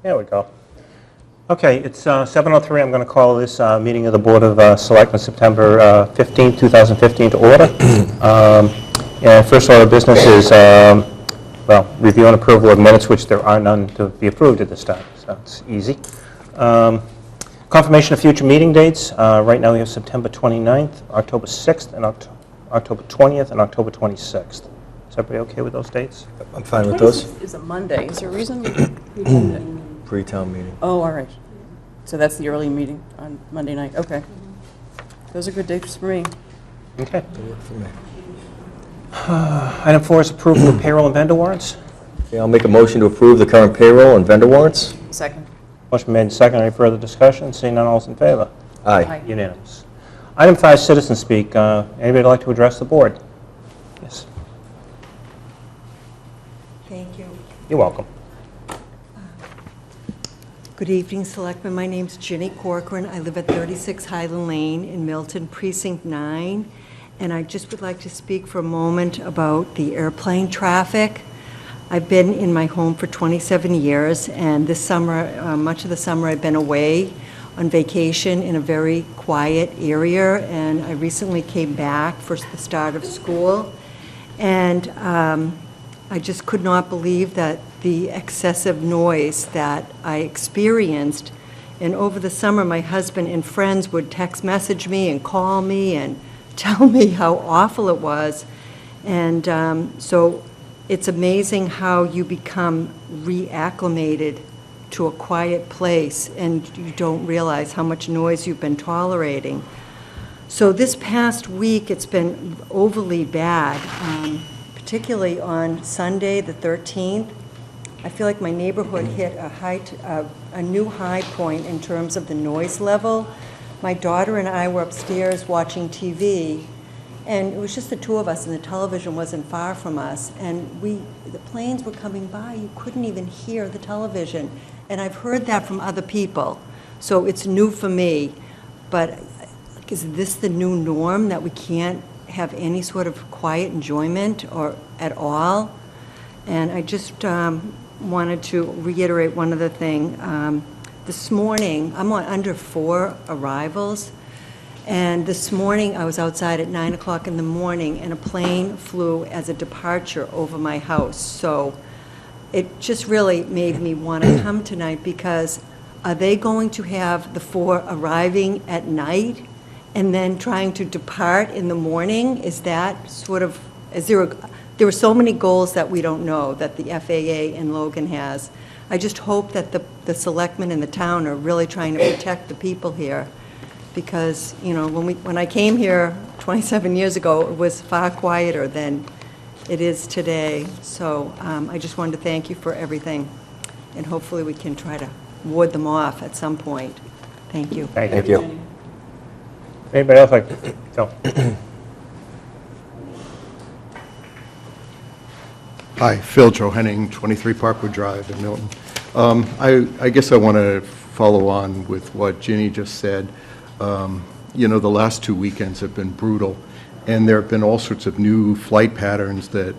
There we go. Okay, it's 7:03. I'm going to call this meeting of the Board of Selectmen September 15, 2015 to order. And first order of business is, review and approval of minutes, which there are none to be approved at this time, so it's easy. Confirmation of future meeting dates. Right now we have September 29th, October 6th, and October 20th, and October 26th. Is everybody okay with those dates? I'm fine with those. Is a Monday. Is there a reason? Pre-town meeting. Oh, all right. So that's the early meeting on Monday night. Okay. Those are good dates for me. Okay. They work for me. Item 4 is approval of payroll and vendor warrants. Okay, I'll make a motion to approve the current payroll and vendor warrants. Second. Motion made and seconded. Any further discussion? Seeing none, all's in favor? Aye. Aye. Unanimous. Item 5, citizen speak. Anybody like to address the board? Yes. Thank you. You're welcome. Good evening, Selectmen. My name's Ginny Corcoran. I live at 36 Highland Lane in Milton, Precinct 9. And I just would like to speak for a moment about the airplane traffic. I've been in my home for 27 years, and this summer, much of the summer, I've been away on vacation in a very quiet area, and I recently came back for the start of school. And I just could not believe that the excessive noise that I experienced. And over the summer, my husband and friends would text message me and call me and tell me how awful it was. And so it's amazing how you become reacclimated to a quiet place and you don't realize how much noise you've been tolerating. So this past week, it's been overly bad. Particularly on Sunday, the 13th, I feel like my neighborhood hit a new high point in terms of the noise level. My daughter and I were upstairs watching TV, and it was just the two of us, and the television wasn't far from us. And the planes were coming by. You couldn't even hear the television. And I've heard that from other people, so it's new for me. But is this the new norm, that we can't have any sort of quiet enjoyment or at all? And I just wanted to reiterate one other thing. This morning, I'm on under 4 arrivals, and this morning I was outside at 9 o'clock in the morning and a plane flew as a departure over my house. So it just really made me want to come tonight, because are they going to have the 4 arriving at night and then trying to depart in the morning? Is that sort of, there are so many goals that we don't know that the FAA and Logan has. I just hope that the selectmen in the town are really trying to protect the people here, because, you know, when I came here 27 years ago, it was far quieter than it is today. So I just wanted to thank you for everything, and hopefully we can try to ward them off at some point. Thank you. Thank you. Anybody else like to go? Hi, Phil Johanning, 23 Parkwood Drive in Milton. I guess I want to follow on with what Ginny just said. You know, the last 2 weekends have been brutal, and there have been all sorts of new flight patterns that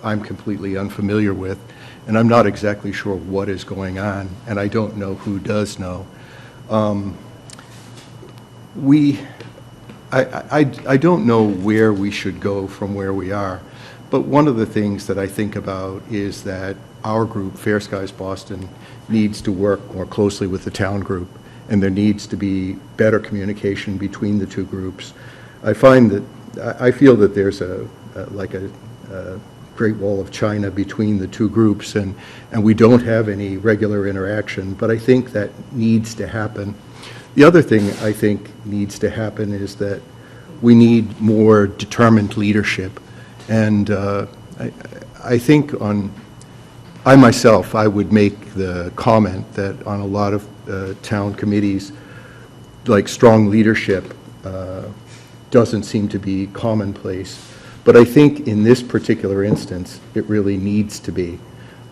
I'm completely unfamiliar with, and I'm not exactly sure what is going on, and I don't know who does know. I don't know where we should go from where we are. But one of the things that I think about is that our group, Fair Skies Boston, needs to work more closely with the town group, and there needs to be better communication between the two groups. I feel that there's a Great Wall of China between the two groups, and we don't have any regular interaction, but I think that needs to happen. The other thing I think needs to happen is that we need more determined leadership. And I think I myself would make the comment that on a lot of town committees, like, strong leadership doesn't seem to be commonplace. But I think in this particular instance, it really needs to be.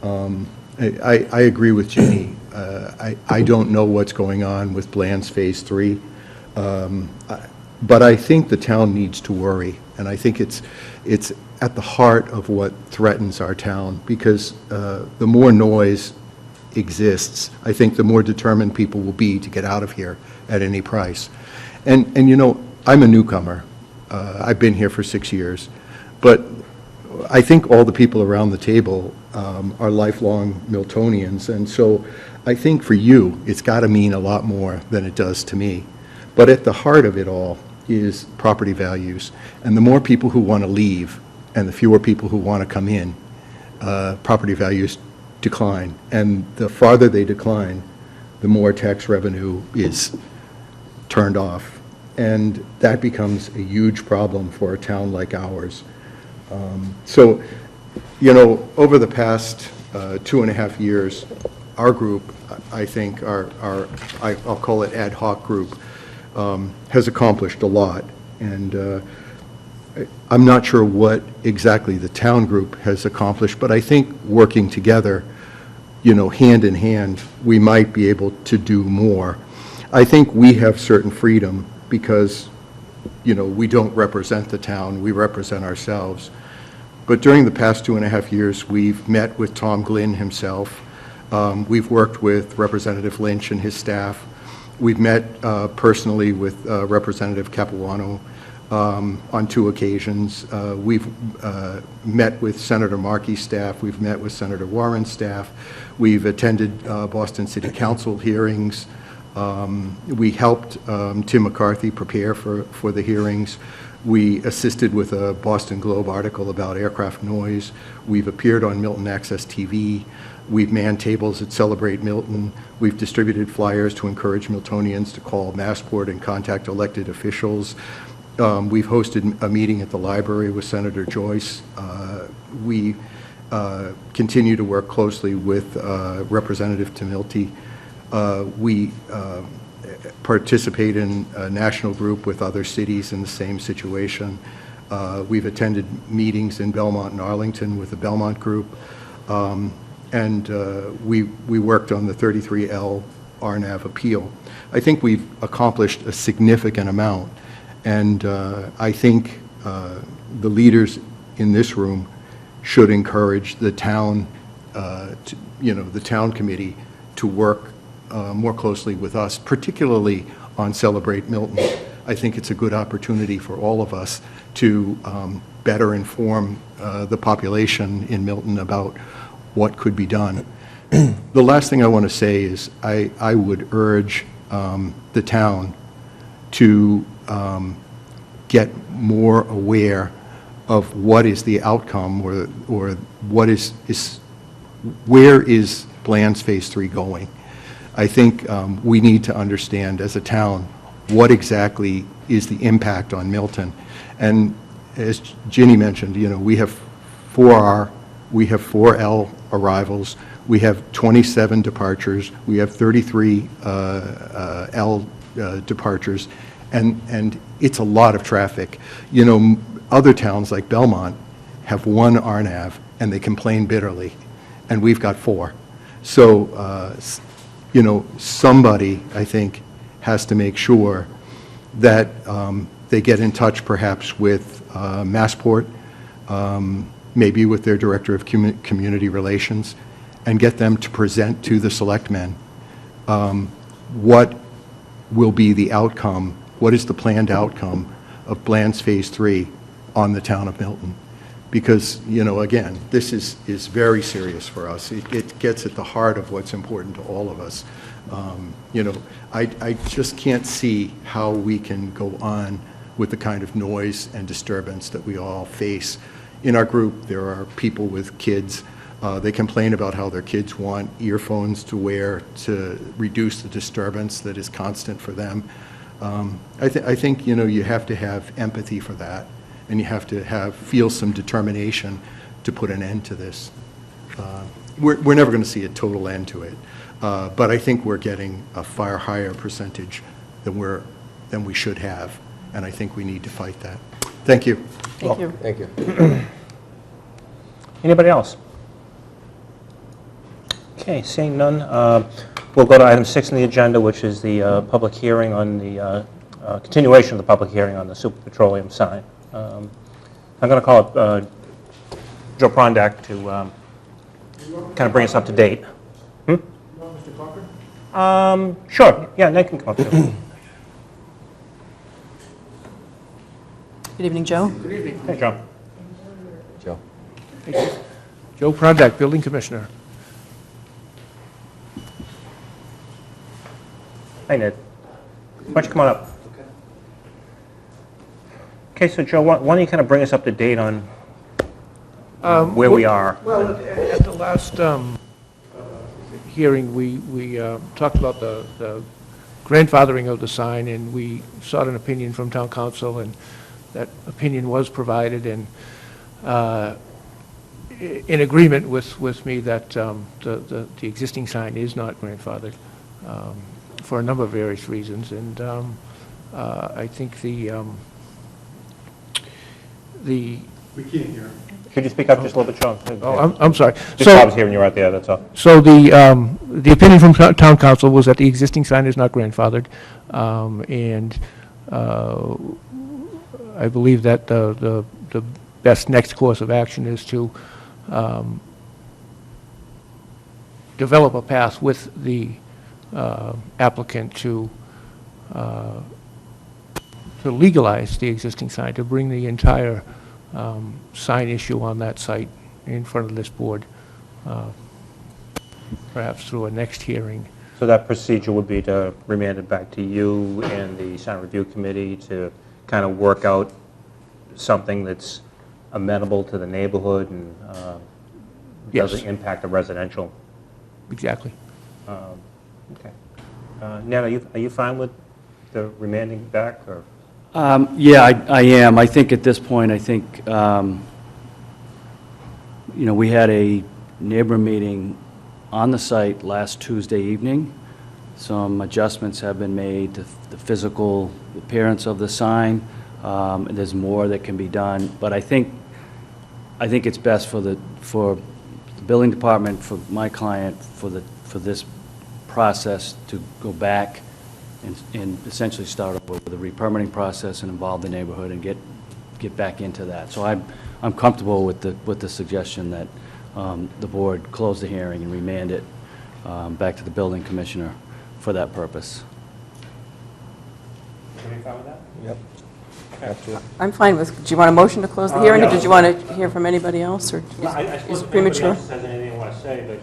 I agree with Ginny. I don't know what's going on with Bland's Phase 3. But I think the town needs to worry, and I think it's at the heart of what threatens our town, because the more noise exists, I think the more determined people will be to get out of here at any price. And you know, I'm a newcomer. I've been here for 6 years. But I think all the people around the table are lifelong Miltonians. And so I think for you, it's got to mean a lot more than it does to me. But at the heart of it all is property values. And the more people who want to leave and the fewer people who want to come in, property values decline. And the farther they decline, the more tax revenue is turned off. And that becomes a huge problem for a town like ours. So, you know, over the past 2.5 years, our group, I think, I'll call it ad hoc group, has accomplished a lot. And I'm not sure what exactly the town group has accomplished, but I think working together, you know, hand in hand, we might be able to do more. I think we have certain freedom because, you know, we don't represent the town, we represent ourselves. But during the past 2.5 years, we've met with Tom Glynn himself. We've worked with Representative Lynch and his staff. We've met personally with Representative Capuano on 2 occasions. We've met with Senator Markey's staff. We've met with Senator Warren's staff. We've attended Boston City Council hearings. We helped Tim McCarthy prepare for the hearings. We assisted with a Boston Globe article about aircraft noise. We've appeared on Milton Access TV. We've manned tables at Celebrate Milton. We've distributed flyers to encourage Miltonians to call Massport and contact elected officials. We've hosted a meeting at the library with Senator Joyce. We continue to work closely with Representative Tumilty. We participate in a national group with other cities in the same situation. We've attended meetings in Belmont and Arlington with the Belmont group. And we worked on the 33L RNAV appeal. I think we've accomplished a significant amount. And I think the leaders in this room should encourage the town, the town committee to work more closely with us, particularly on Celebrate Milton. I think it's a good opportunity for all of us to better inform the population in Milton about what could be done. The last thing I want to say is I would urge the town to get more aware of what is the outcome or what is where is Bland's Phase 3 going. I think we need to understand as a town what exactly is the impact on Milton. And as Ginny mentioned, you know, we have 4R, we have 4L arrivals, we have 27 departures, we have 33 L departures, and it's a lot of traffic. You know, other towns like Belmont have 1 RNAV and they complain bitterly, and we've got 4. So, you know, somebody, I think, has to make sure that they get in touch perhaps with Massport, maybe with their Director of Community Relations, and get them to present to the selectmen what will be the outcome, what is the planned outcome of Bland's Phase 3 on the town of Milton. Because, you know, again, this is very serious for us. It gets at the heart of what's important to all of us. You know, I just can't see how we can go on with the kind of noise and disturbance that we all face. In our group, there are people with kids. They complain about how their kids want earphones to wear to reduce the disturbance that is constant for them. I think, you know, you have to have empathy for that, and you have to feel some determination to put an end to this. We're never going to see a total end to it, but I think we're getting a far higher percentage than we should have, and I think we need to fight that. Thank you. Thank you. Thank you. Anybody else? Okay, seeing none, we'll go to item 6 on the agenda, which is the public hearing on the continuation of the public hearing on the Super Petroleum sign. I'm going to call up Joe Prondak to kind of bring us up to date. Sure, yeah, Nate can come up too. Good evening, Joe. Hey, John. Joe? Joe Prondak, Building Commissioner. Hi, Ned. Why don't you come on up? Okay, so Joe, why don't you kind of bring us up to date on where we are? Well, at the last hearing, we talked about the grandfathering of the sign, and we sought an opinion from town council, and that opinion was provided, and in agreement with me that the existing sign is not grandfathered for a number of various reasons, and I think the Could you speak up just a little bit, Sean? oh, I'm sorry. Just so I was hearing you right there, that's all. So the opinion from town council was that the existing sign is not grandfathered, and I believe that the best next course of action is to develop a path with the applicant to legalize the existing sign, to bring the entire sign issue on that site in front of this board, perhaps through a next hearing. So that procedure would be to remand it back to you and the sign review committee to kind of work out something that's amenable to the neighborhood and Yes. doesn't impact the residential. Exactly. Okay. Ned, are you fine with the remanding back, or? Yeah, I am. I think at this point, we had a neighbor meeting on the site last Tuesday evening. Some adjustments have been made to the physical appearance of the sign. There's more that can be done, but I think it's best for the building department, for my client, for this process to go back and essentially start up with the re-permitting process and involve the neighborhood and get back into that. So I'm comfortable with the suggestion that the board close the hearing and remand it back to the building commissioner for that purpose. Are you fine with that? Yep. I'm fine with, do you want a motion to close the hearing, or did you want to hear from anybody else, or is it premature? If anybody else has anything they want to say, but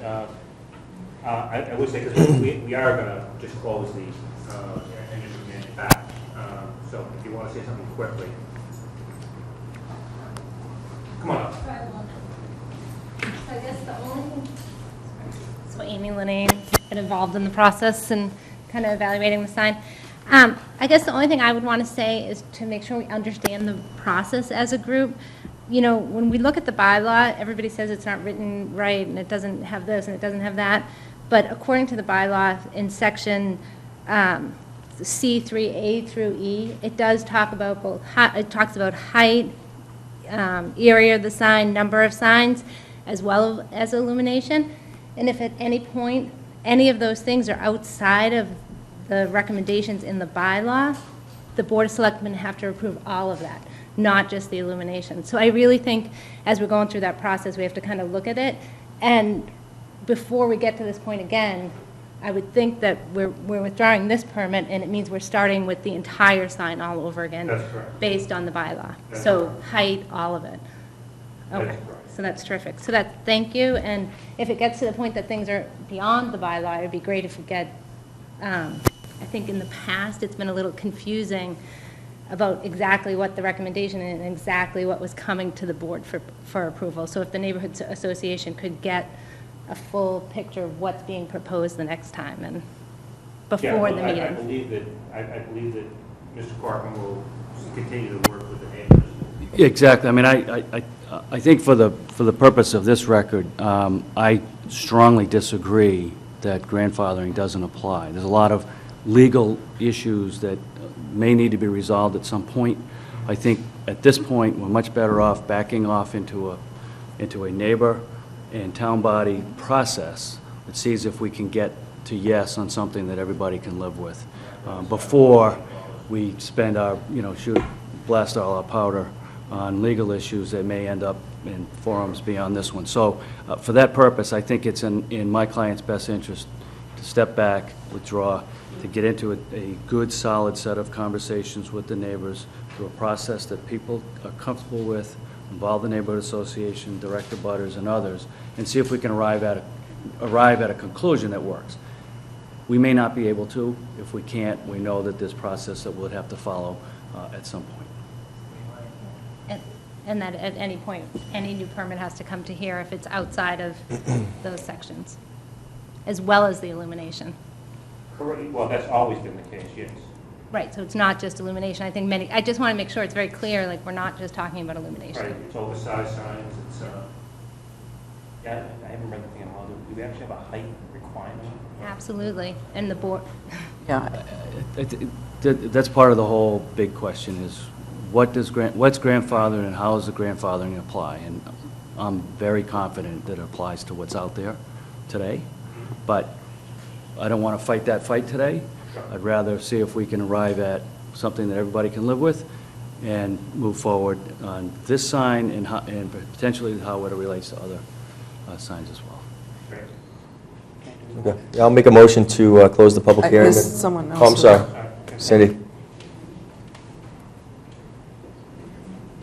I would say, because we are going to just close the and just remand it back. So if you want to say something quickly. Come on up. So I guess the only thing, so Amy Linnane, been involved in the process and kind of evaluating the sign. I guess the only thing I would want to say is to make sure we understand the process as a group. You know, when we look at the bylaw, everybody says it's not written right, and it doesn't have this, and it doesn't have that. But according to the bylaw, in section C3A through E, it does talk about both, it talks about height, area of the sign, number of signs, as well as illumination. And if at any point, any of those things are outside of the recommendations in the bylaw, the Board of Selectmen have to approve all of that, not just the illumination. So I really think, as we're going through that process, we have to kind of look at it. And before we get to this point again, I would think that we're withdrawing this permit, and it means we're starting with the entire sign all over again. That's correct. Based on the bylaw. That's So correct. height, all of it. That's Okay, correct. so that's terrific. So thank you, and if it gets to the point that things are beyond the bylaw, it'd be great if we get, I think in the past, it's been a little confusing about exactly what the recommendation and exactly what was coming to the board for approval. So if the neighborhood association could get a full picture of what's being proposed the next time and before the I meeting. believe that Mr. Corcoran will continue to work with the neighbors. Exactly. I mean, I think for the purpose of this record, I strongly disagree that grandfathering doesn't apply. There's a lot of legal issues that may need to be resolved at some point. I think at this point, we're much better off backing off into a neighbor and town body process that sees if we can get to yes on something that everybody can live with, before we spend our, blast all our powder on legal issues that may end up in forums beyond this one. So for that purpose, I think it's in my client's best interest to step back, withdraw, to get into a good, solid set of conversations with the neighbors through a process that people are comfortable with, involve the neighborhood association, direct abutters, and others, and see if we can arrive at a conclusion that works. We may not be able to. If we can't, we know that there's process that we'll have to follow at some point. And that at any point, any new permit has to come to here if it's outside of those sections, as well as the illumination. Correct. Well, that's always been the case, yes. Right, so it's not just illumination. I think I just want to make sure it's very clear, like, we're not just talking about illumination. Right, it's oversized signs, it's, yeah, I haven't read the thing in law. Do we actually have a height requirement? Absolutely, and the board, Yeah, That's part of the whole big question is, what's grandfathered and how does the grandfathering apply? And I'm very confident that it applies to what's out there today, but I don't want to fight that fight today. I'd rather see if we can arrive at something that everybody can live with and move forward on this sign and potentially how it relates to other signs as well. Okay. Yeah, I'll make a motion to close the public I hearing. missed someone Oh, I'm else. sorry. Cindy?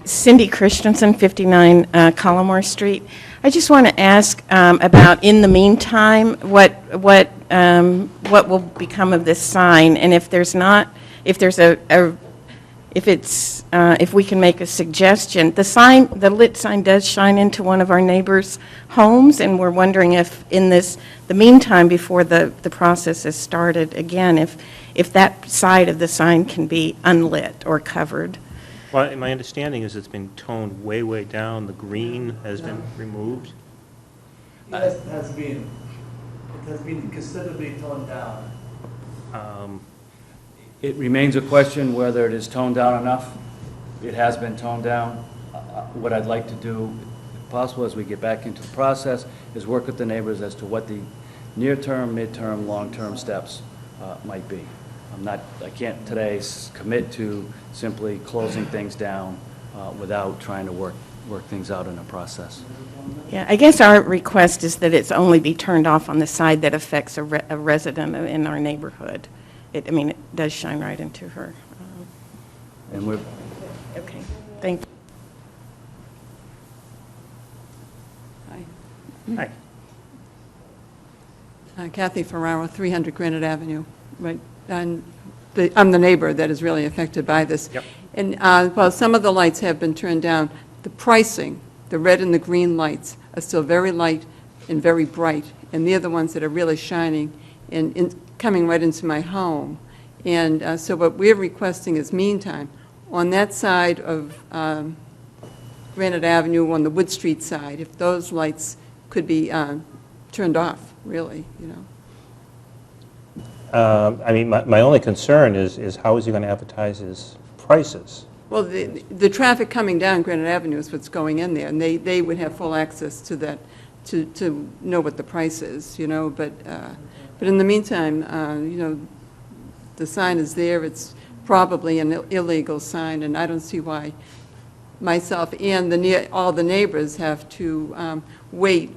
Cindy Christensen, 59 Collimore Street. I just want to ask about, in the meantime, what will become of this sign, and if there's not, if there's if we can make a suggestion. The lit sign does shine into one of our neighbors' homes, and we're wondering if in the meantime, before the process is started again, if that side of the sign can be unlit or covered. Well, my understanding is it's been toned way, way down. The green has been removed. Yes, it has been considerably toned down. It remains a question whether it is toned down enough. It has been toned down. What I'd like to do, if possible, as we get back into the process, is work with the neighbors as to what the near-term, mid-term, long-term steps might be. I can't today commit to simply closing things down without trying to work things out in a process. Yeah, I guess our request is that it's only be turned off on the side that affects a resident in our neighborhood. I mean, it does shine right into her. And we're Okay, thank you. Hi. Hi. Kathy Ferraro, 300 Granite Avenue, right? And I'm the neighbor that is really affected by this. Yep. And while some of the lights have been turned down, the pricing, the red and the green lights are still very light and very bright, and they're the ones that are really shining and coming right into my home. And so what we're requesting is meantime, on that side of Granite Avenue, on the Wood Street side, if those lights could be turned off, really, you know. I mean, my only concern is how is he going to advertise his prices? Well, the traffic coming down Granite Avenue is what's going in there, and they would have full access to that, to know what the price is, you know, but in the meantime, you know, the sign is there, it's probably an illegal sign, and I don't see why myself and all the neighbors have to wait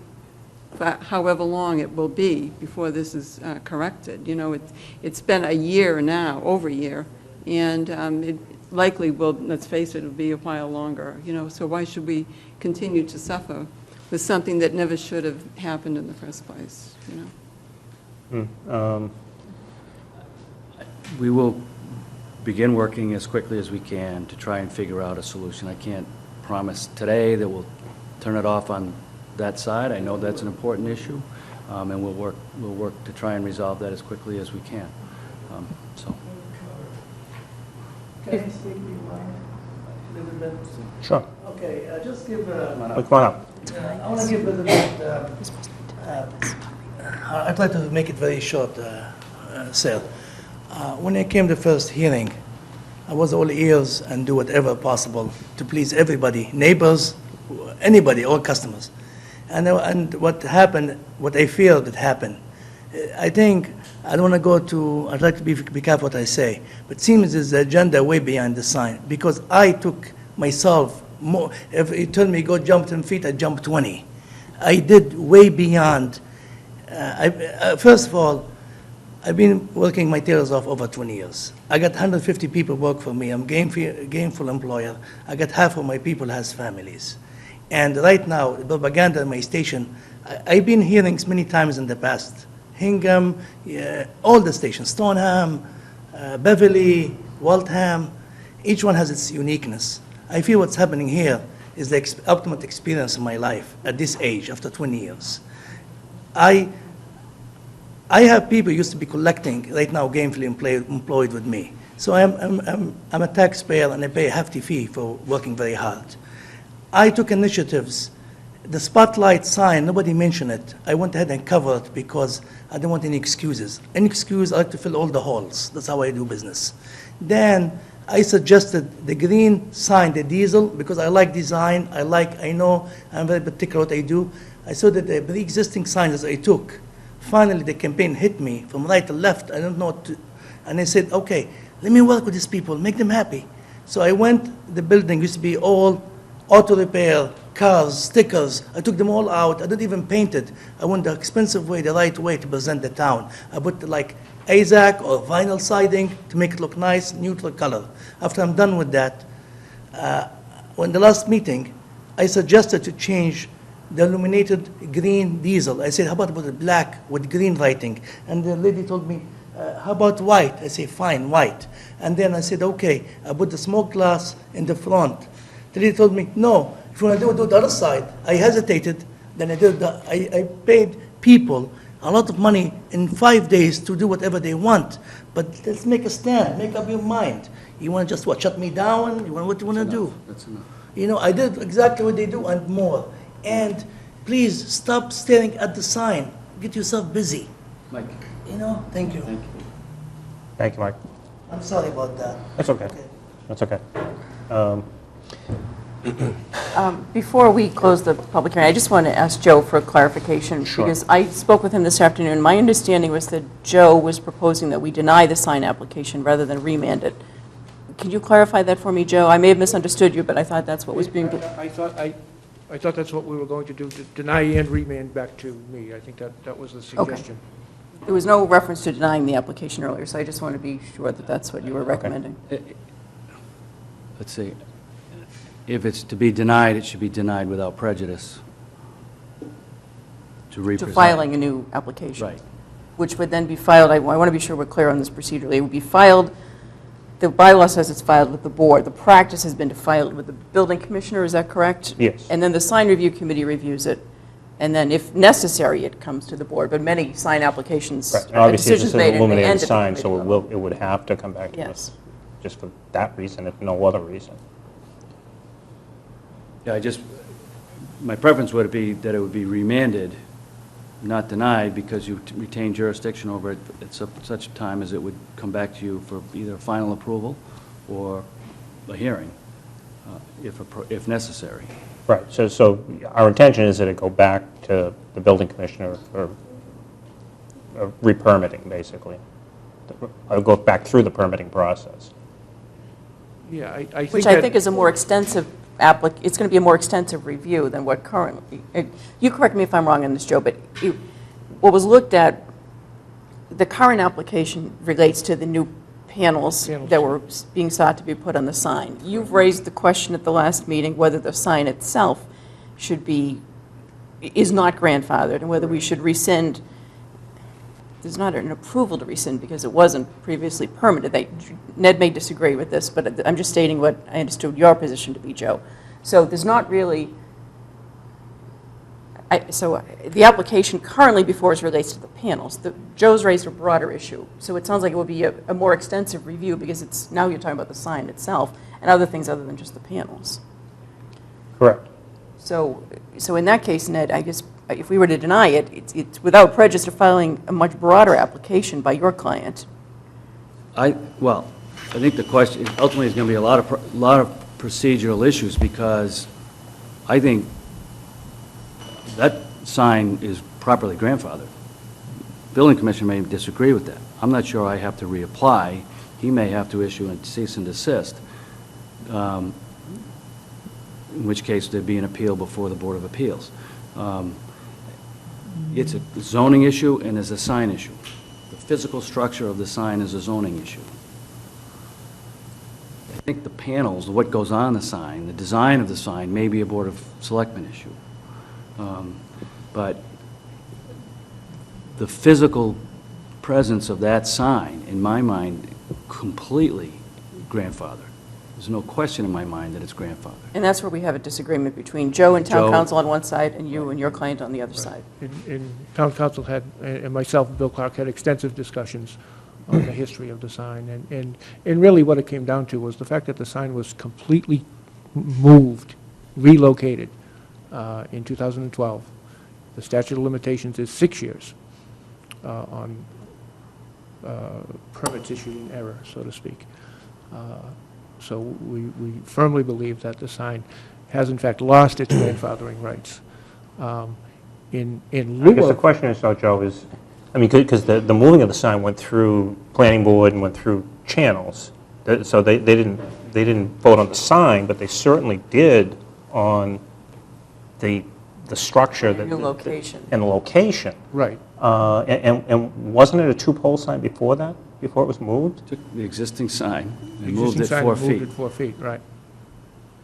for however long it will be before this is corrected. You know, it's been a year now, over a year, and it likely will, let's face it, it'll be a while longer, you know, so why should we continue to suffer with something that never should have happened in the first place, you know? We will begin working as quickly as we can to try and figure out a solution. I can't promise today that we'll turn it off on that side. I know that's an important issue, and we'll work to try and resolve that as quickly as we can. So. Can I speak to you, Ryan, a little bit? Sure. Okay, just give, Come on up. I want to give a little bit, I'd like to make it very short, Sal. When I came to first hearing, I was all ears and do whatever possible to please everybody, neighbors, anybody, all customers. And what happened, what I feel that happened, I think, I don't want to go to, I'd like to be careful what I say, but it seems there's an agenda way beyond the sign, because I took myself more, if you told me go jump 10 feet, I jumped 20. I did way beyond. First of all, I've been working my tails off over 20 years. I got 150 people work for me. I'm gainful employer. I got half of my people has families. And right now, the propaganda at my station, I've been hearing many times in the past. Hingham, all the stations, Stoneham, Beverly, Waltham, each one has its uniqueness. I feel what's happening here is the ultimate experience of my life at this age, after 20 years. I have people who used to be collecting, right now gainfully employed with me. So I'm a taxpayer and I pay a hefty fee for working very hard. I took initiatives. The spotlight sign, nobody mentioned it. I went ahead and covered it because I don't want any excuses. Any excuse, I like to fill all the holes. That's how I do business. Then I suggested the green sign, the diesel, because I like design. I know, I'm very particular what I do. I saw that the pre-existing signs I took, finally the campaign hit me from right to left. I don't know what to, and I said, okay, let me work with these people, make them happy. So I went, the building used to be all auto repair, cars, stickers. I took them all out. I didn't even paint it. I went the expensive way, the right way to present the town. I put like AZAC or vinyl siding to make it look nice, neutral color. After I'm done with that, when the last meeting, I suggested to change the illuminated green diesel. I said, how about it black with green writing? And the lady told me, how about white? I said, fine, white. And then I said, okay, I put the smoke glass in the front. The lady told me, no, if you want to do the other side. I hesitated, then I paid people a lot of money in 5 days to do whatever they want. But let's make a stand, make up your mind. You want to just, what, shut me down? What do you want to do? That's enough. You know, I did exactly what they do and more. And please stop staring at the sign. Get yourself busy. Mike. You know, thank you. Thank you. Thank you, Mike. I'm sorry about that. That's okay. That's okay. Before we close the public hearing, I just want to ask Joe for a clarification. Sure. Because I spoke with him this afternoon. My understanding was that Joe was proposing that we deny the sign application rather than remand it. Can you clarify that for me, Joe? I may have misunderstood you, but I thought that's what was being... I thought that's what we were going to do, to deny and remand back to me. I think that was the suggestion. There was no reference to denying the application earlier, so I just want to be sure that that's what you were recommending. Let's see. If it's to be denied, it should be denied without prejudice. To represent. To filing a new application. Right. Which would then be filed, I want to be sure we're clear on this procedurally, it would be filed, the bylaw says it's filed with the board. The practice has been to file it with the building commissioner, is that correct? Yes. And then the sign review committee reviews it, and then if necessary, it comes to the board. But many sign applications, Right. And obviously, this decisions is an made and they illuminated end at the sign, so committee level. it would have to come back to Yes. us, just for that reason, if no other reason. Yeah, my preference would be that it would be remanded, not denied, because you retain jurisdiction over it at such a time as it would come back to you for either final approval or a hearing, if necessary. Right, so our intention is that it go back to the building commissioner for re-permitting, basically. Or go back through the permitting process. Yeah, I think Which that... I think is a more extensive it's going to be a more extensive review than what currently, you correct me if I'm wrong on this, Joe, but what was looked at, the current application relates to the new panels that were being sought to be put on the sign. You've raised the question at the last meeting whether the sign itself is not grandfathered, and whether we should rescind. There's not an approval to rescind because it wasn't previously permitted. Ned may disagree with this, but I'm just stating what I understood your position to be, Joe. So there's not really, so the application currently before us relates to the panels. Joe's raised a broader issue. So it sounds like it will be a more extensive review because now you're talking about the sign itself and other things other than just the panels. Correct. So in that case, Ned, I guess if we were to deny it, it's without prejudice to filing a much broader application by your client. Well, I think the question ultimately is going to be a lot of procedural issues, because I think that sign is properly grandfathered. Building commission may disagree with that. I'm not sure I have to reapply. He may have to issue a cease and desist, in which case there'd be an appeal before the Board of Appeals. It's a zoning issue and there's a sign issue. The physical structure of the sign is a zoning issue. I think the panels, what goes on the sign, the design of the sign may be a Board of Selectmen issue. But the physical presence of that sign, in my mind, completely grandfathered. There's no question in my mind that it's grandfathered. And that's where we have a disagreement between Joe and town Joe. council on one side and you and your client on the other side. And town council had, and myself and Bill Clark had extensive discussions on the history of the sign. And really what it came down to was the fact that the sign was completely moved, relocated in 2012. The statute of limitations is 6 years on permits issued in error, so to speak. So we firmly believe that the sign has in fact lost its grandfathering rights. In I lieu guess the of, question is, though, Joe, is, I mean, because the moving of the sign went through planning board and went through channels. So they didn't vote on the sign, but they certainly did on the structure. New location. And the location. right, And wasn't it a two-pole sign before that, before it was moved? Took the existing sign the and moved existing it sign 4 moved feet it 4 feet, right.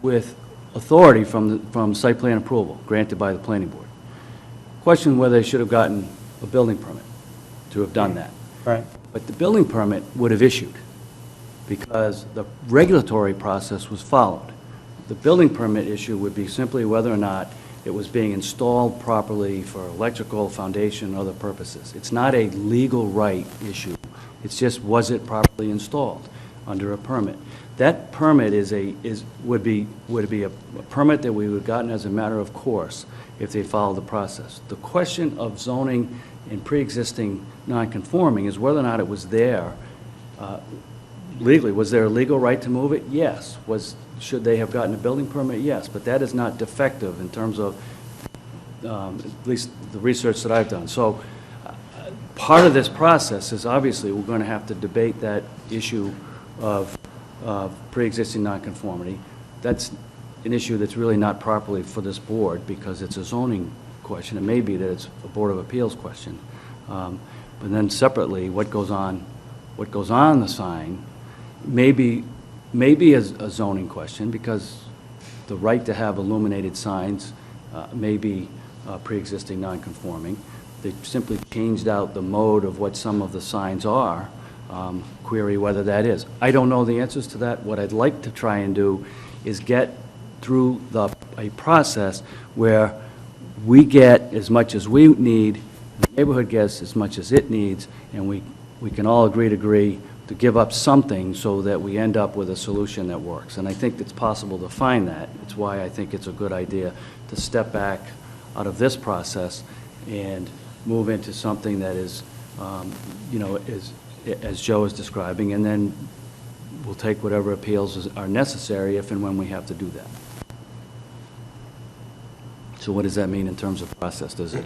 with authority from site plan approval granted by the planning board. Question whether they should have gotten a building permit to have done that. Right. But the building permit would have issued because the regulatory process was followed. The building permit issue would be simply whether or not it was being installed properly for electrical, foundation, and other purposes. It's not a legal right issue. It's just, was it properly installed under a permit? That permit would be a permit that we would have gotten as a matter of course if they followed the process. The question of zoning and pre-existing non-conforming is whether or not it was there legally. Was there a legal right to move it? Yes. Should they have gotten a building permit? Yes. But that is not defective in terms of at least the research that I've done. So part of this process is obviously we're going to have to debate that issue of pre-existing nonconformity. That's an issue that's really not properly for this board because it's a zoning question. It may be that it's a Board of Appeals question. But then separately, what goes on the sign may be a zoning question because the right to have illuminated signs may be pre-existing non-conforming. They simply changed out the mode of what some of the signs are. Query whether that is. I don't know the answers to that. What I'd like to try and do is get through a process where we get as much as we need, the neighborhood gets as much as it needs, and we can all agree to give up something so that we end up with a solution that works. And I think it's possible to find that. It's why I think it's a good idea to step back out of this process and move into something that is, is as Joe is describing, and then we'll take whatever appeals are necessary if and when we have to do that. So what does that mean in terms of process? Does it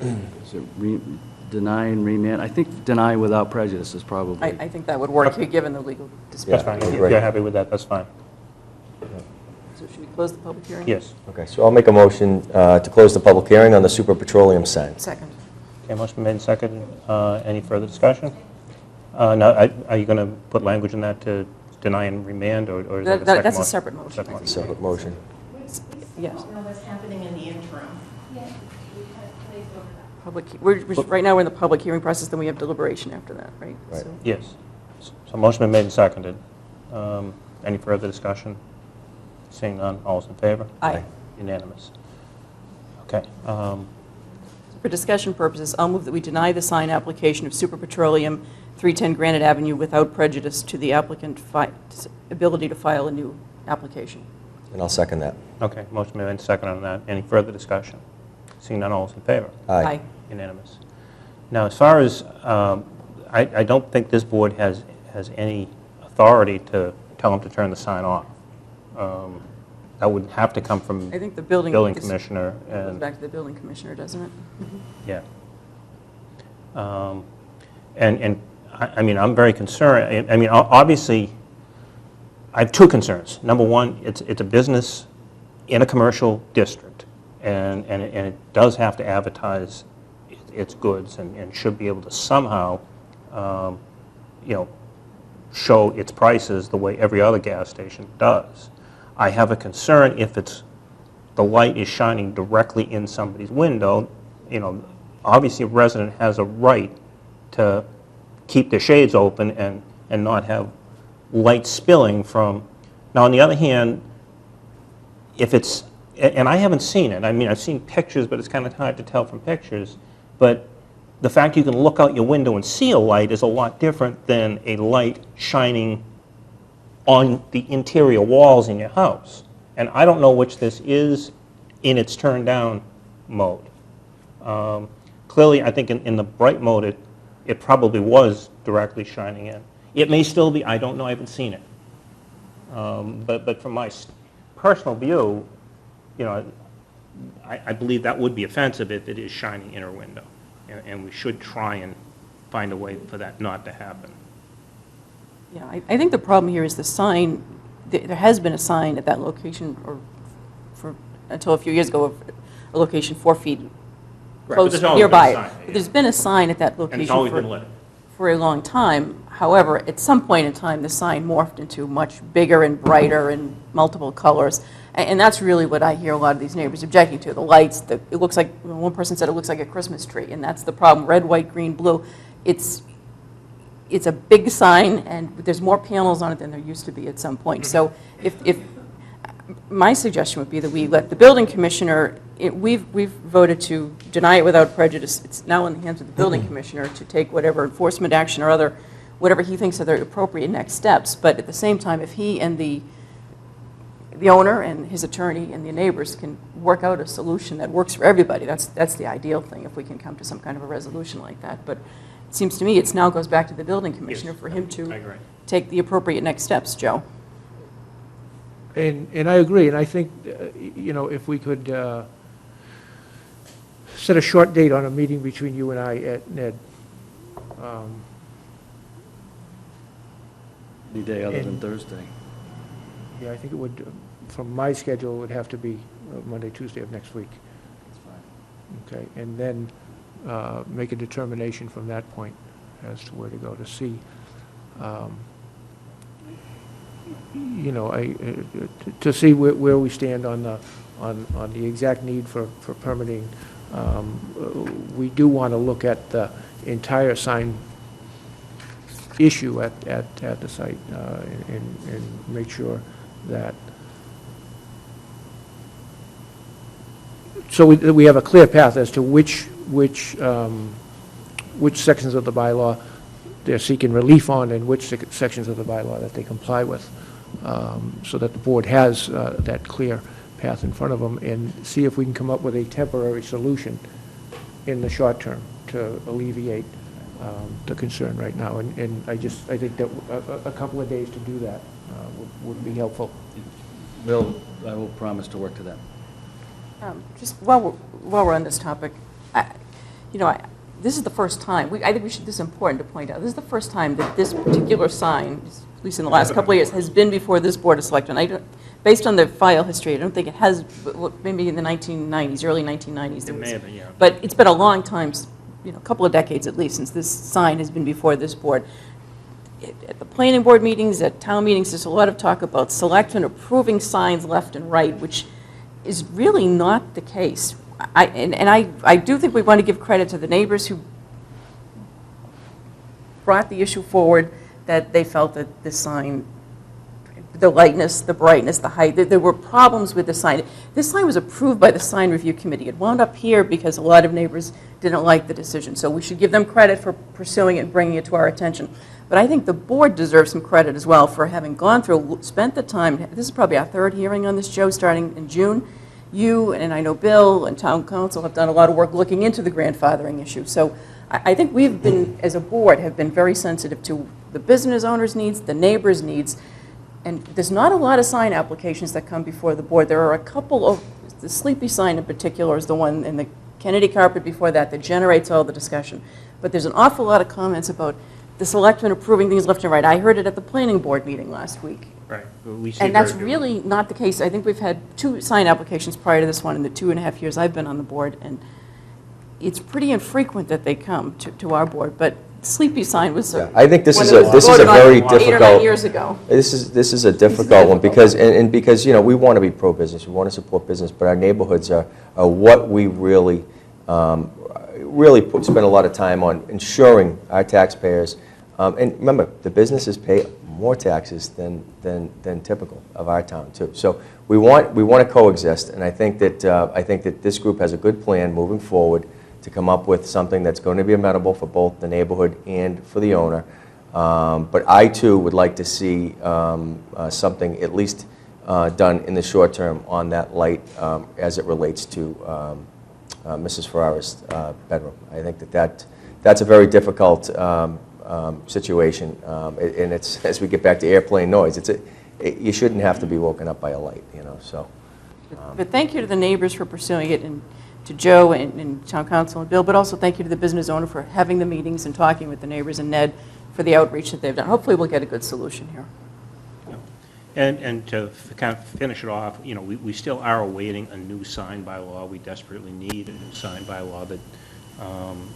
deny and remand? I think deny without prejudice is probably... I think that would work, given the legal dispute. That's fine. If you're happy with that, that's fine. So should we close the public hearing? Yes. Okay, so I'll make a motion to close the public hearing on the super petroleum sign. Second. Okay, motion been made and seconded. Any further discussion? Now, are you going to put language in that to deny and remand, or is that a second motion? That's a separate motion. Second motion. Separate motion. Yes. What's happening in the interim? Right now, we're in the public hearing process, then we have deliberation after that, right? Right. So- Yes. So motion been made and seconded. Any further discussion? Seeing none, all's in favor? Aye. Unanimous. Okay. For discussion purposes, I'll move that we deny the sign application of Super Petroleum, 310 Granite Avenue, without prejudice to the applicant's ability to file a new application. And I'll second that. Okay, motion been made and seconded on that. Any further discussion? Seeing none, all's in favor? Aye. Unanimous. Now, as far as, I don't think this board has any authority to tell them to turn the sign off. That would have to come from I think the building commissioner. Goes And back to the building commissioner, doesn't it? yeah. And I mean, I'm very concerned. I mean, obviously, I have two concerns. Number one, it's a business in a commercial district, and it does have to advertise its goods and should be able to somehow you know, show its prices the way every other gas station does. I have a concern if the light is shining directly in somebody's window. You know, obviously a resident has a right to keep their shades open and not have light spilling from. Now, on the other hand, if it's, and I haven't seen it, I mean, I've seen pictures, but it's kind of hard to tell from pictures, but the fact you can look out your window and see a light is a lot different than a light shining on the interior walls in your house. And I don't know which this is in its turn down mode. Clearly, I think in the bright mode, it probably was directly shining in. It may still be, I don't know, I haven't seen it. But from my personal view, you know, I believe that would be offensive if it is shining in our window. And we should try and find a way for that not to happen. Yeah, I think the problem here is the sign. There has been a sign at that location, or until a few years ago, a location 4 feet Right, but close there's always nearby. been a sign, But there's been a sign at that location And it's always been lit. for a long time. However, at some point in time, the sign morphed into much bigger and brighter and multiple colors. And that's really what I hear a lot of these neighbors objecting to. The lights, it looks like, one person said it looks like a Christmas tree, and that's the problem. Red, white, green, blue. It's a big sign, and there's more panels on it than there used to be at some point. So if my suggestion would be that we let the building commissioner, we've voted to deny it without prejudice. It's now in the hands of the building commissioner to take whatever enforcement action or whatever he thinks are the appropriate next steps. But at the same time, if he and the owner and his attorney and the neighbors can work out a solution that works for everybody, that's the ideal thing, if we can come to some kind of a resolution like that. But it seems to me it now goes back to the building commissioner for him I to agree. take the appropriate next steps, Joe. And I agree, and I think, you know, if we could set a short date on a meeting between you and I at Ned. Any day other than And- Thursday. Yeah, I think it would, from my schedule, it would have to be Monday, Tuesday of next week. Okay, and then make a determination from that point as to where to go to see. You know, to see where we stand on the exact need for permitting. We do want to look at the entire sign issue at the site and make sure that, so we have a clear path as to which sections of the bylaw they're seeking relief on and which sections of the bylaw that they comply with, so that the board has that clear path in front of them, and see if we can come up with a temporary solution in the short term to alleviate the concern right now. And I think that a couple of days to do that would be helpful. I will promise to work to that. Just while we're on this topic, this is the first time, I think this is important to point out, this is the first time that this particular sign, at least in the last couple of years, has been before this Board of Selectmen. Based on the file history, I don't think it has, maybe in the 1990s, early 1990s. It may have been, yeah. But it's been a long time, a couple of decades at least, since this sign has been before this board. At the planning board meetings, at town meetings, there's a lot of talk about selectmen approving signs left and right, which is really not the case. I do think we want to give credit to the neighbors who brought the issue forward, that they felt that the sign, the lightness, the brightness, the height, there were problems with the sign. This sign was approved by the sign review committee. It wound up here because a lot of neighbors didn't like the decision. So we should give them credit for pursuing it and bringing it to our attention. But I think the board deserves some credit as well for having gone through, spent the time. This is probably our third hearing on this, Joe, starting in June. You, and I know Bill, and town council have done a lot of work looking into the grandfathering issue. So I think we've been, as a board, have been very sensitive to the business owners' needs, the neighbors' needs. And there's not a lot of sign applications that come before the board. There are a couple of, the Sleepy sign in particular is the one, and the Kennedy carpet before that generates all the discussion. But there's an awful lot of comments about the selectmen approving things left and right. I heard it at the planning board meeting last week. Right. We see And that's very really not the case. I think we've had 2 sign applications prior to this one in the 2.5 years I've been on the board, and it's pretty infrequent that they come to our board. But Sleepy sign was. Yeah, I think this when is it a, was this is a voted on very 8 or 9 difficult. years ago. This is a difficult one, because, and because, you know, we want to be pro-business, we want to support business, but our neighborhoods are what we really, spend a lot of time on ensuring our taxpayers, and remember, the businesses pay more taxes than typical of our town, too. So we want to coexist, and I think that this group has a good plan moving forward to come up with something that's going to be amenable for both the neighborhood and for the owner. But I, too, would like to see something at least done in the short term on that light as it relates to Mrs. Ferrara's bedroom. I think that's a very difficult situation, and it's, as we get back to airplane noise, you shouldn't have to be woken up by a light, you know, so. But thank you to the neighbors for pursuing it, and to Joe and Town Council and Bill, but also thank you to the business owner for having the meetings and talking with the neighbors, and Ned for the outreach that they've done. Hopefully, we'll get a good solution here. And to kind of finish it off, you know, we still are awaiting a new sign bylaw. We desperately need a new sign bylaw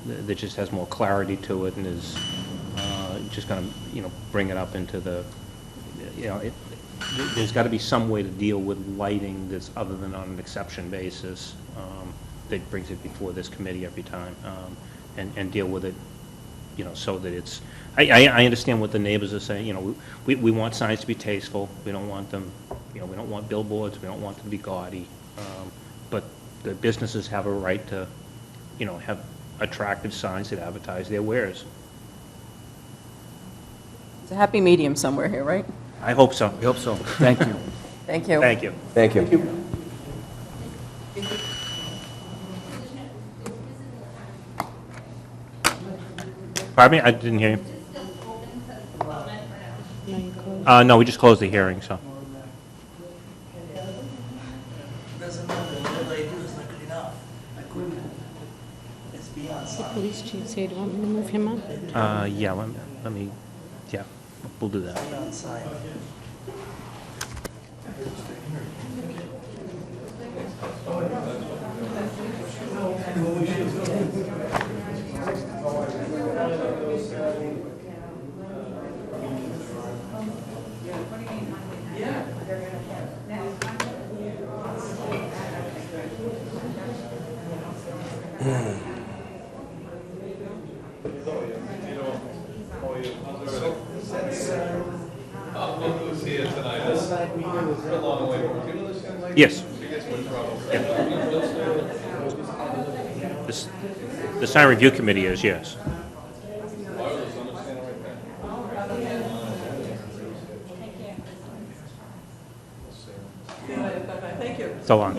that just has more clarity to it and is just going to, you know, bring it up into the, you know, there's got to be some way to deal with lighting that's other than on an exception basis that brings it before this committee every time and deal with it, you know, so that it's, I understand what the neighbors are saying, you know, we want signs to be tasteful, we don't want them, you know, we don't want billboards, we don't want them to be gaudy, but the businesses have a right to, you know, have attractive signs that advertise their wares. It's a happy medium somewhere here, right? I hope so. We hope so. Thank you. Thank you. Thank you. Thank you. Pardon me? I didn't hear you. No, we just closed the hearing, so. Doesn't matter, what I do is not good enough. I couldn't. It's beyond The science. police chief said, do you want me to move him up? Yeah, let me, yeah, we'll do that. Beyond science. Yes. The sign review committee is, yes. Thank you. So long.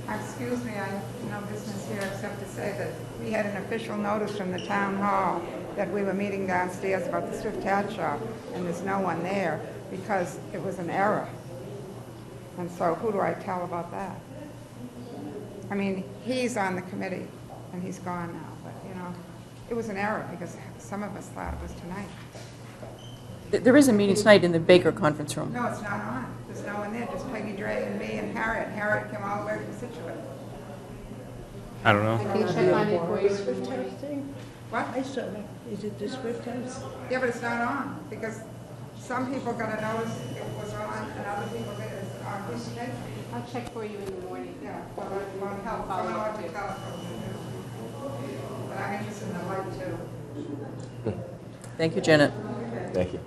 Excuse me, I have no business here except to say that we had an official notice from the town hall that we were meeting downstairs about the Swift Hat Shop, and there's no one there because it was an error. And so who do I tell about that? I mean, he's on the committee, and he's gone now, but, you know, it was an error because some of us thought it was tonight. There is a meeting tonight in the Baker Conference Room. No, it's not on. There's no one there, just Peggy Dre and me and Harriet. Harriet came all the way from Situate. I don't know. Can you check on it for you? What? I saw it. Is it the Swift House? Yeah, but it's not on, because some people got a notice it was on, and other people get it on. Who's the next? I'll check for you in the morning. Yeah, well, it won't help. Someone will have to tell us what to do. But I'm interested in the light, too. Thank you, Janet. Thank you.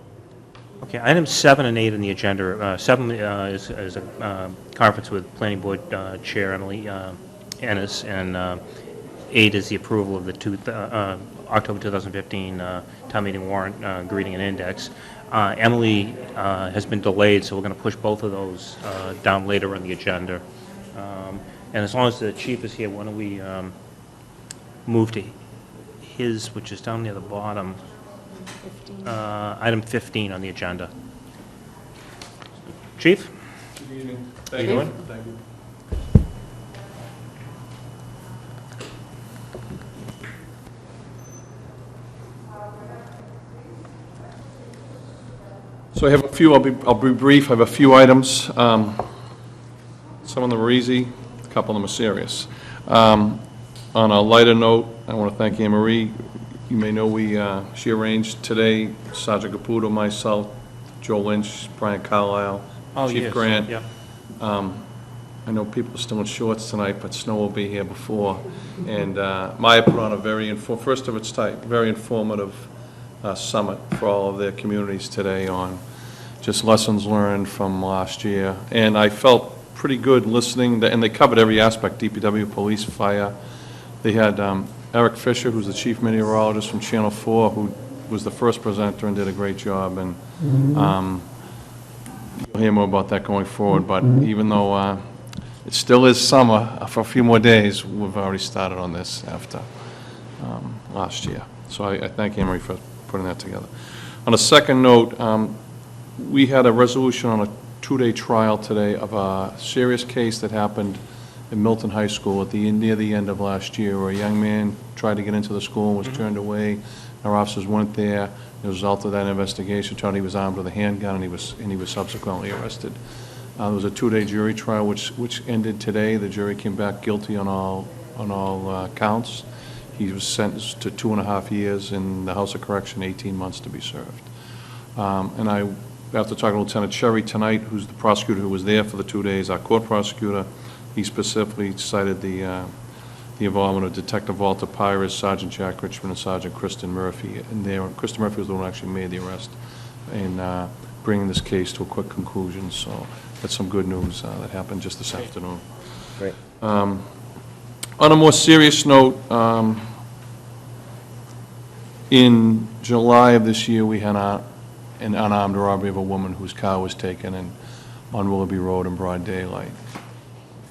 Okay, items 7 and 8 on the agenda. 7 is a conference with Planning Board Chair Emily Ennis, and 8 is the approval of the October 2015 town meeting warrant greeting and index. Emily has been delayed, so we're going to push both of those down later on the agenda. And as long as the chief is here, why don't we move to his, which is down near the bottom, item 15 on the agenda. Chief? Good evening. How you doing? Thank you. So I have a few, I'll be brief, I have a few items. Some Some of them are easy, a couple of them are serious. On a lighter note, I want to thank Anne Marie. You may know she arranged today, Sergeant Caputo, myself, Joe Lynch, Brian Carlisle, Chief Grant. Yeah. I know people are still in shorts tonight, but snow will be here before. And Maya put on a first of its type, very informative summit for all of their communities today on just lessons learned from last year. And I felt pretty good listening, and they covered every aspect, DPW, police, fire. They had Eric Fisher, who's the chief meteorologist from Channel 4, who was the first presenter and did a great job. And you'll hear more about that going forward. But even though it still is summer for a few more days, we've already started on this after last year. So I thank Anne Marie for putting that together. On a second note, we had a resolution on a 2-day trial today of a serious case that happened in Milton High School near the end of last year, where a young man tried to get into the school and was turned away. Our officers went there. As a result of that investigation, turned he was armed with a handgun, and he was subsequently arrested. There was a 2-day jury trial which ended today. The jury came back guilty on all counts. He was sentenced to 2.5 years in the House of Correction, 18 months to be served. And I, after talking to Lieutenant Sherry tonight, who's the prosecutor who was there for the 2 days, our court prosecutor, he specifically cited the involvement of Detective Walter Pires, Sergeant Jack Richmond, and Sergeant Kristen Murphy. And Kristen Murphy was the one who actually made the arrest in bringing this case to a quick conclusion. So that's some good news that happened just this afternoon. Great. On a more serious note, in July of this year, we had an unarmed robbery of a woman whose car was taken on Willoughby Road in broad daylight.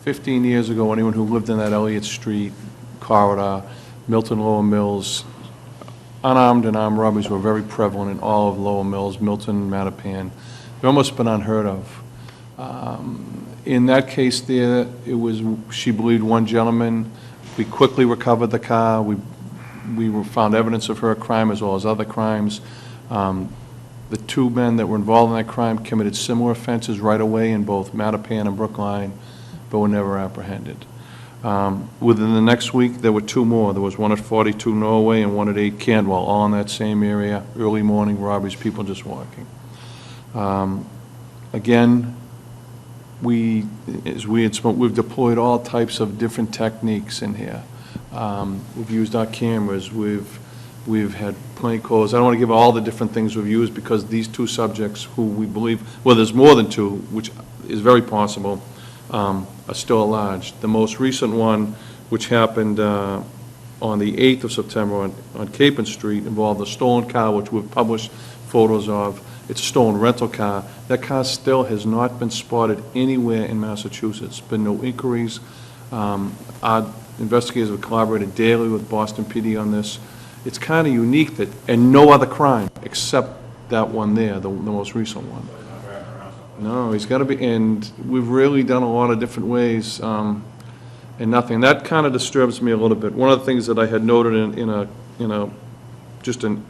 15 years ago, anyone who lived in that Elliott Street corridor, Milton, Lower Mills, unarmed and armed robberies were very prevalent in all of Lower Mills, Milton, Mattapan. They've almost been unheard of. In that case there, she believed one gentleman. We quickly recovered the car. We found evidence of her crime as well as other crimes. The 2 men that were involved in that crime committed similar offenses right away in both Mattapan and Brookline, but were never apprehended. Within the next week, there were 2 more. There was one at 42 Norway and one at 8 Candwell, all in that same area, early morning robberies, people just walking. Again, we've deployed all types of different techniques in here. We've used our cameras, we've had plainclothes. I don't want to give all the different things we've used because these 2 subjects who we believe, well, there's more than 2, which is very possible, are still at large. The most recent one, which happened on the 8th of September on Capon Street, involved a stolen car, which we've published photos of. It's a stolen rental car. That car still has not been spotted anywhere in Massachusetts. Been no inquiries. Our investigators have collaborated daily with Boston PD on this. It's kind of unique that, and no other crime except that one there, the most recent one. No, he's got to be, and we've really done a lot of different ways, and nothing. That kind of disturbs me a little bit. One of the things that I had noted in a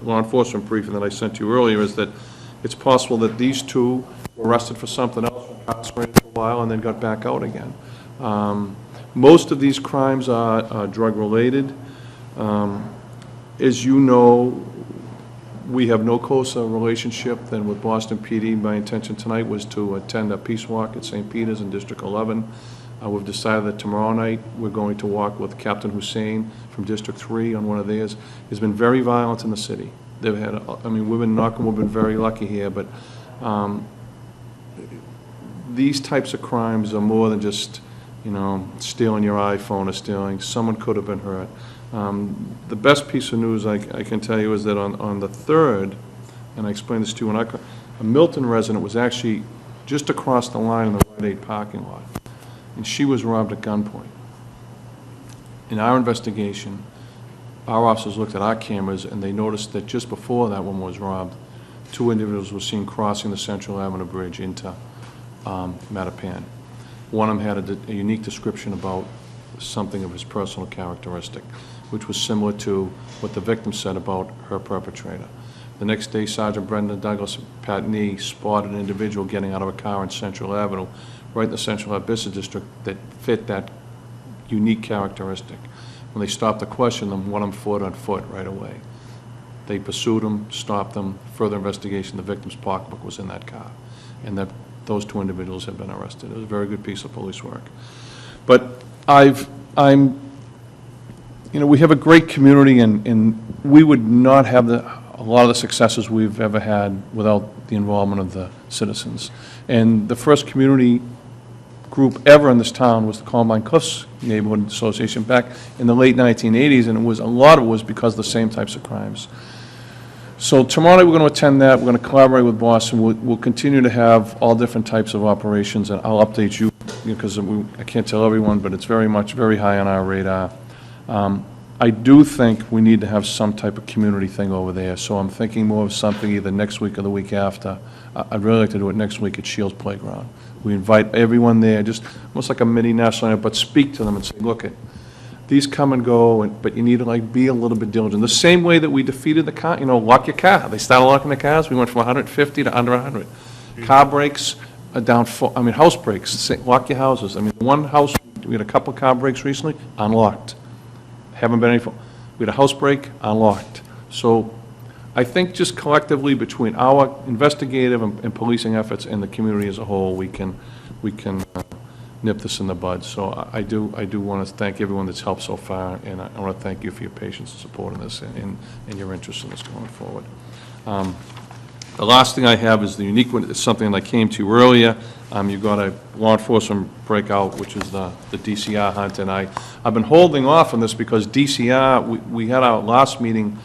law enforcement briefing that I sent to you earlier is that it's possible that these 2 were arrested for something else, incarcerated for a while, and then got back out again. Most of these crimes are drug-related. As you know, we have no closer relationship than with Boston PD. My intention tonight was to attend a peace walk at St. Peter's in District 11. We've decided that tomorrow night we're going to walk with Captain Hussein from District 3 on one of theirs. It's been very violent in the city. They've had, we've been very lucky here, but these types of crimes are more than just, stealing your iPhone or stealing. Someone could have been hurt. The best piece of news I can tell you is that on the 3rd, and I explained this to you, a Milton resident was actually just across the line in the Rite Aid parking lot, and she was robbed at gunpoint. In our investigation, our officers looked at our cameras, and they noticed that just before that woman was robbed, 2 individuals were seen crossing the Central Avenue Bridge into Mattapan. One of them had a unique description about something of his personal characteristic, which was similar to what the victim said about her perpetrator. The next day, Sergeant Brendan Douglas at Pat Nee spotted an individual getting out of a car on Central Avenue right in the central of our business district that fit that unique characteristic. When they stopped to question them, went on foot right away. They pursued them, stopped them, further investigation, the victim's pocketbook was in that car. And that those two individuals have been arrested. It was a very good piece of police work. But we have a great community, and we would not have a lot of the successes we've ever had without the involvement of the citizens. And the first community group ever in this town was the Columbine Cliffs Neighborhood Association back in the late 1980s, and a lot of it was because of the same types of crimes. So tomorrow night, we're going to attend that. We're going to collaborate with Boston. We'll continue to have all different types of operations, and I'll update you, because I can't tell everyone, but it's very high on our radar. I do think we need to have some type of community thing over there, so I'm thinking more of something either next week or the week after. I'd really like to do it next week at Shields Playground. We invite everyone there, just almost like a mini national event, but speak to them and say, look, these come and go, but you need to be a little bit diligent. The same way that we defeated the car, lock your car. They started locking the cars. We went from 150 to under 100. Car breaks are down, house breaks, lock your houses. One house, we had a couple car breaks recently, unlocked. Haven't been any, we had a house break, unlocked. So I think just collectively between our investigative and policing efforts and the community as a whole, we can nip this in the bud. So I do want to thank everyone that's helped so far, and I want to thank you for your patience and support in this and your interest in this going forward. The last thing I have is the unique one. It's something that came to you earlier. You got a law enforcement breakout, which is the DCR hunt, and I've been holding off on this because DCR, we had our last meeting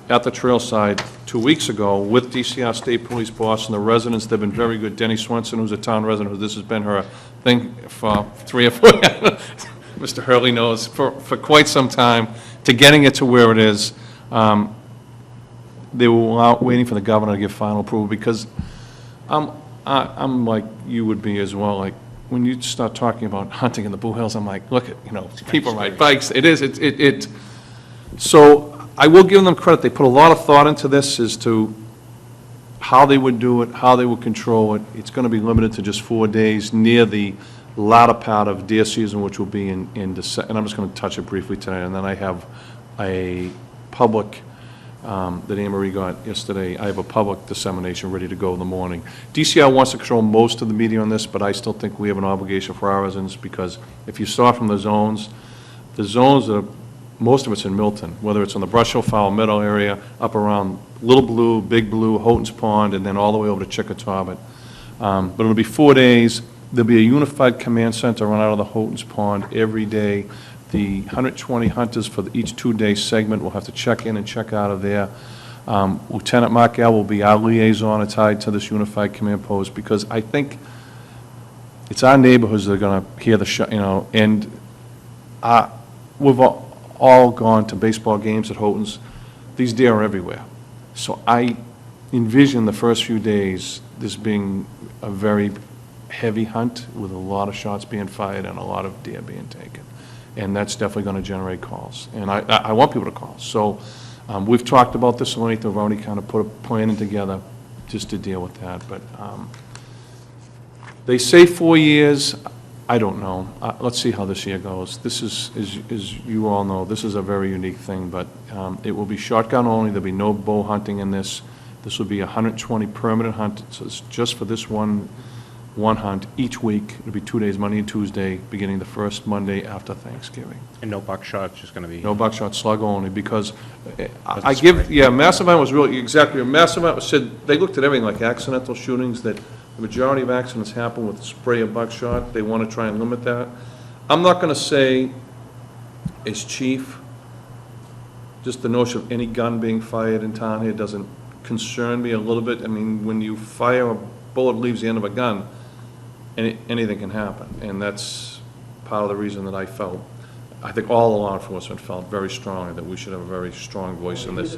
at the trailside 2 weeks ago with DCR State Police Boston. The residents, they've been very good. Denny Swenson, who's a town resident, this has been her thing for 3 or 4 Mr. Hurley knows, for quite some time, to getting it to where it is. They were waiting for the governor to give final approval, because I'm like you would be as well. Like, when you start talking about hunting in the Blue Hills, I'm like, look at, people ride bikes. So I will give them credit. They put a lot of thought into this as to how they would do it, how they would control it. It's going to be limited to just 4 days near the latter part of deer season, which will be in December. And I'm just going to touch it briefly tonight. And then I have a public that Anne Marie got yesterday. I have a public dissemination ready to go in the morning. DCR wants to control most of the media on this, but I still think we have an obligation for our residents, because if you saw from the zones are, most of it's in Milton, whether it's on the Brush Hill Fowl Meadow area, up around Little Blue, Big Blue, Houghton's Pond, and then all the way over to Chickatawbut. But it'll be 4 days. There'll be a unified command center run out of the Houghton's Pond every day. The 120 hunters for each 2-day segment will have to check in and check out of there. Lieutenant Mark L. will be our liaison tied to this unified command post, because I think it's our neighborhoods that are going to hear the shot, and we've all gone to baseball games at Houghton's. These deer are everywhere. So I envision the first few days this being a very heavy hunt with a lot of shots being fired and a lot of deer being taken. And that's definitely going to generate calls. And I want people to call. So we've talked about this length. We've already kind of put a plan together just to deal with that. But they say 4 years. I don't know. Let's see how this year goes. This is, as you all know, this is a very unique thing. But it will be shotgun only. There'll be no bow hunting in this. This will be 120 permanent hunt. So it's just for this one hunt each week. It'll be 2 days, Monday and Tuesday, beginning the first Monday after Thanksgiving. And no buckshot, just going to be... No buckshot, slug only, because Mass Event was really, exactly, Mass Event said, they looked at everything like accidental shootings, that the majority of accidents happen with spray of buckshot. They want to try and limit that. I'm not going to say, as chief, just the notion of any gun being fired in town here doesn't concern me a little bit. I mean, when you fire a bullet leaves the end of a gun, anything can happen, and that's part of the reason that I think all the law enforcement felt very strongly that we should have a very strong voice in this.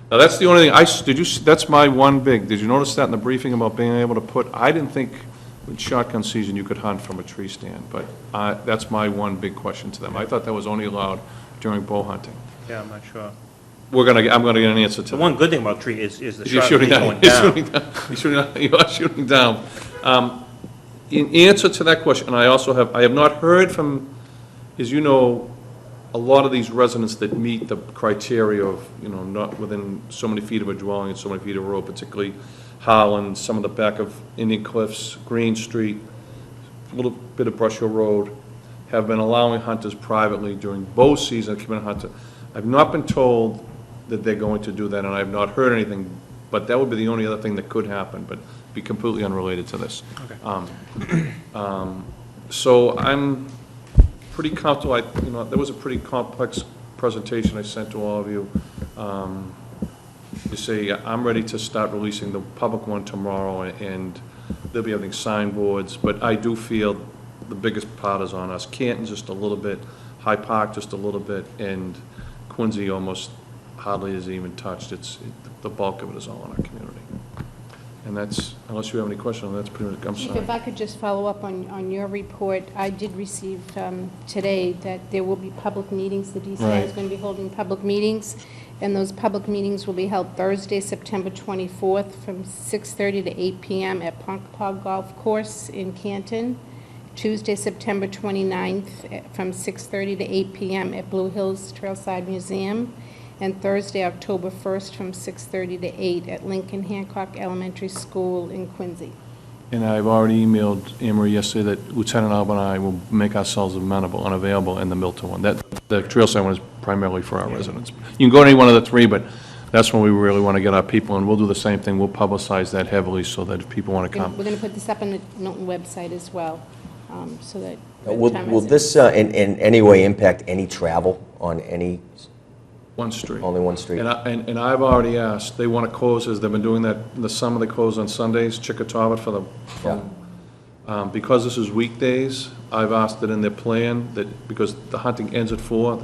Now, that's the only thing, that's my one big, did you notice that in the briefing about being able to I didn't think with shotgun season you could hunt from a tree stand, but that's my one big question to them. I thought that was only allowed during bow hunting. Yeah, I'm not sure. I'm going to get an answer to The that. one good thing about tree is the You're shot shooting going down. down. You are shooting down. In answer to that question, and I have not heard from, as you know, a lot of these residents that meet the criteria of, not within so many feet of a dwelling and so many feet of a road, particularly Holland, some of the back of Indian Cliffs, Green Street, a little bit of Brush Hill Road, have been allowing hunters privately during bow season to come in and hunt. I've not been told that they're going to do that, and I have not heard anything, but that would be the only other thing that could happen, but be completely unrelated to this. Okay. So I'm pretty comfortable. There was a pretty complex presentation I sent to all of you. To say I'm ready to start releasing the public one tomorrow, and there'll be having signboards, but I do feel the biggest part is on us. Canton just a little bit, High Park just a little bit, and Quincy almost hardly is even touched. The bulk of it is all in our community. And that's, unless you have any questions, that's pretty much, I'm Chief, sorry. if I could just follow up on your report, I did receive today that there will be public meetings. The DCI is Right. going to be holding public meetings, and those public meetings will be held Thursday, September 24th, from 6:30 to 8 p.m. at Ponkapog Golf Course in Canton. Tuesday, September 29th, from 6:30 to 8 p.m. at Blue Hills Trailside Museum. And Thursday, October 1st, from 6:30 to 8 at Lincoln Hancock Elementary School in Quincy. And I've already emailed Anne-Marie yesterday that Lieutenant Alba and I will make ourselves amenable, unavailable in the Milton one. The Trailside one is primarily for our residents. You can go to any one of the three, but that's when we really want to get our people, and we'll do the same thing. We'll publicize that heavily so that if people want to come. We're going to put this up on the Milton website as well, so that. by the Will time will it's- this in any way impact any travel on any, One street. only one street? And I've already asked, they want to close, as they've been doing that in the summer, they close on Sundays, Chickatawit for the, because this is weekdays, I've asked that in their plan, that, because the hunting ends at 4,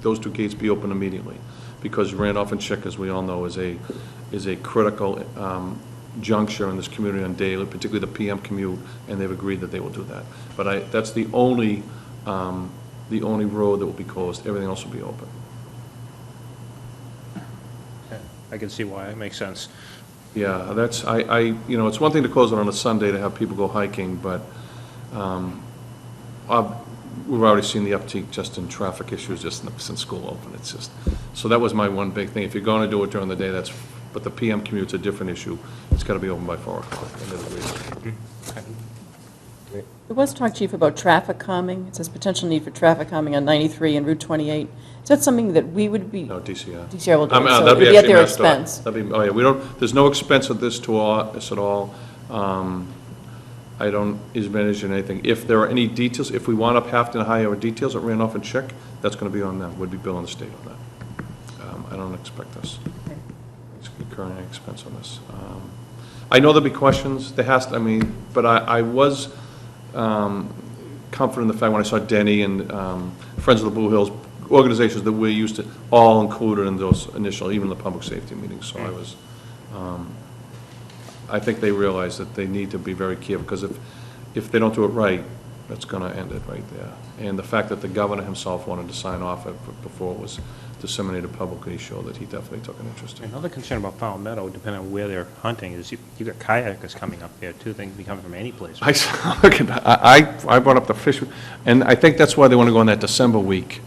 those two gates be open immediately. Because Randolph and Chick, as we all know, is a critical juncture in this community on daily, particularly the PM commute, and they've agreed that they will do that. But that's the only road that will be closed, everything else will be open. I can see why, it makes sense. Yeah, that's, it's one thing to close it on a Sunday to have people go hiking, but we've already seen the uptick just in traffic issues just since school opened. It's just, so that was my one big thing. If you're going to do it during the day, but the PM commute's a different issue. It's got to be open by 4 o'clock. And they've agreed. There was talk, Chief, about traffic calming. It says potential need for traffic calming on 93 and Route 28. Is that something that we would be? No, DCR. DCR will do, so that'd it would be at actually their messed up. expense. That'd be, we don't, there's no expense of this to us at all. I don't envision anything. If there are any details, if we wound up having to hire details at Randolph and Chick, that's going to be on them. We'd be billing the state on that. I don't expect us incurring any expense on this. I know there'll be questions. There has to, but I was comforted in the fact when I saw Denny and Friends of the Blue Hills, organizations that we're used to, all included in those initial, even the public safety meetings. So I was, I think they realize that they need to be very careful, because if they don't do it right, that's going to end it right there. And the fact that the governor himself wanted to sign off before it was disseminated publicly showed that he definitely took an interest in it. Another concern about Fowl Meadow, depending on where they're hunting, is you've got kayakers coming up there, too. They can be coming from any place. I brought up the fish, and I think that's why they want to go in that December week,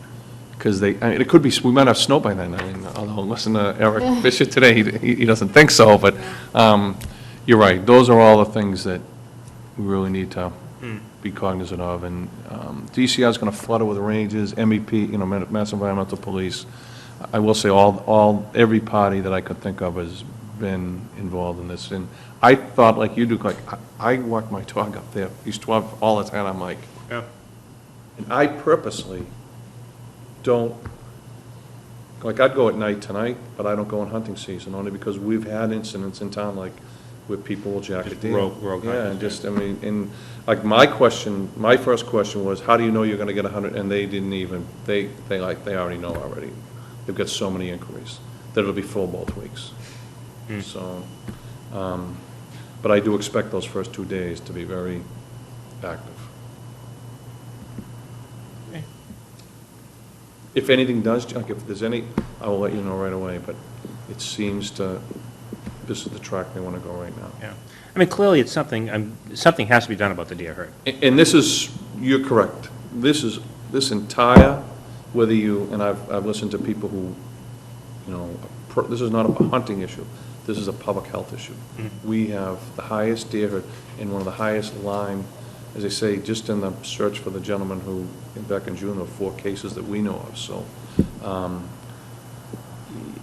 because it could be, we might have snow by then. Although, listen to Eric Fisher today, he doesn't think so, but you're right. Those are all the things that we really need to be cognizant of. And DCR is going to flood it with ranges, MEP, Mass Environmental Police. I will say every party that I could think of has been involved in this. And I thought, like you do, like I walk my dog up there, East 12 all the time. I'm like, Yeah. and I purposely don't, like I'd go at night tonight, but I don't go in hunting season, only because we've had incidents in town like where people will jack a deer. rogue Yeah, hunters, and just, and like my first question was, how do you know you're gonna get 100? And they didn't even, they already know already. They've got so many inquiries that it'll be full both weeks. So, but I do expect those first 2 days to be very active. If anything does, like if there's any, I will let you know right away, but it seems to this is the track they want to go right now. Yeah. I mean, clearly, it's something, something has to be done about the deer herd. And this is, you're correct, this entire, whether you, and I've listened to people who, this is not a hunting issue, this is a public health issue. We have the highest deer herd and one of the highest Lyme, as I say, just in the search for the gentleman who, back in June, there were 4 cases that we know of, so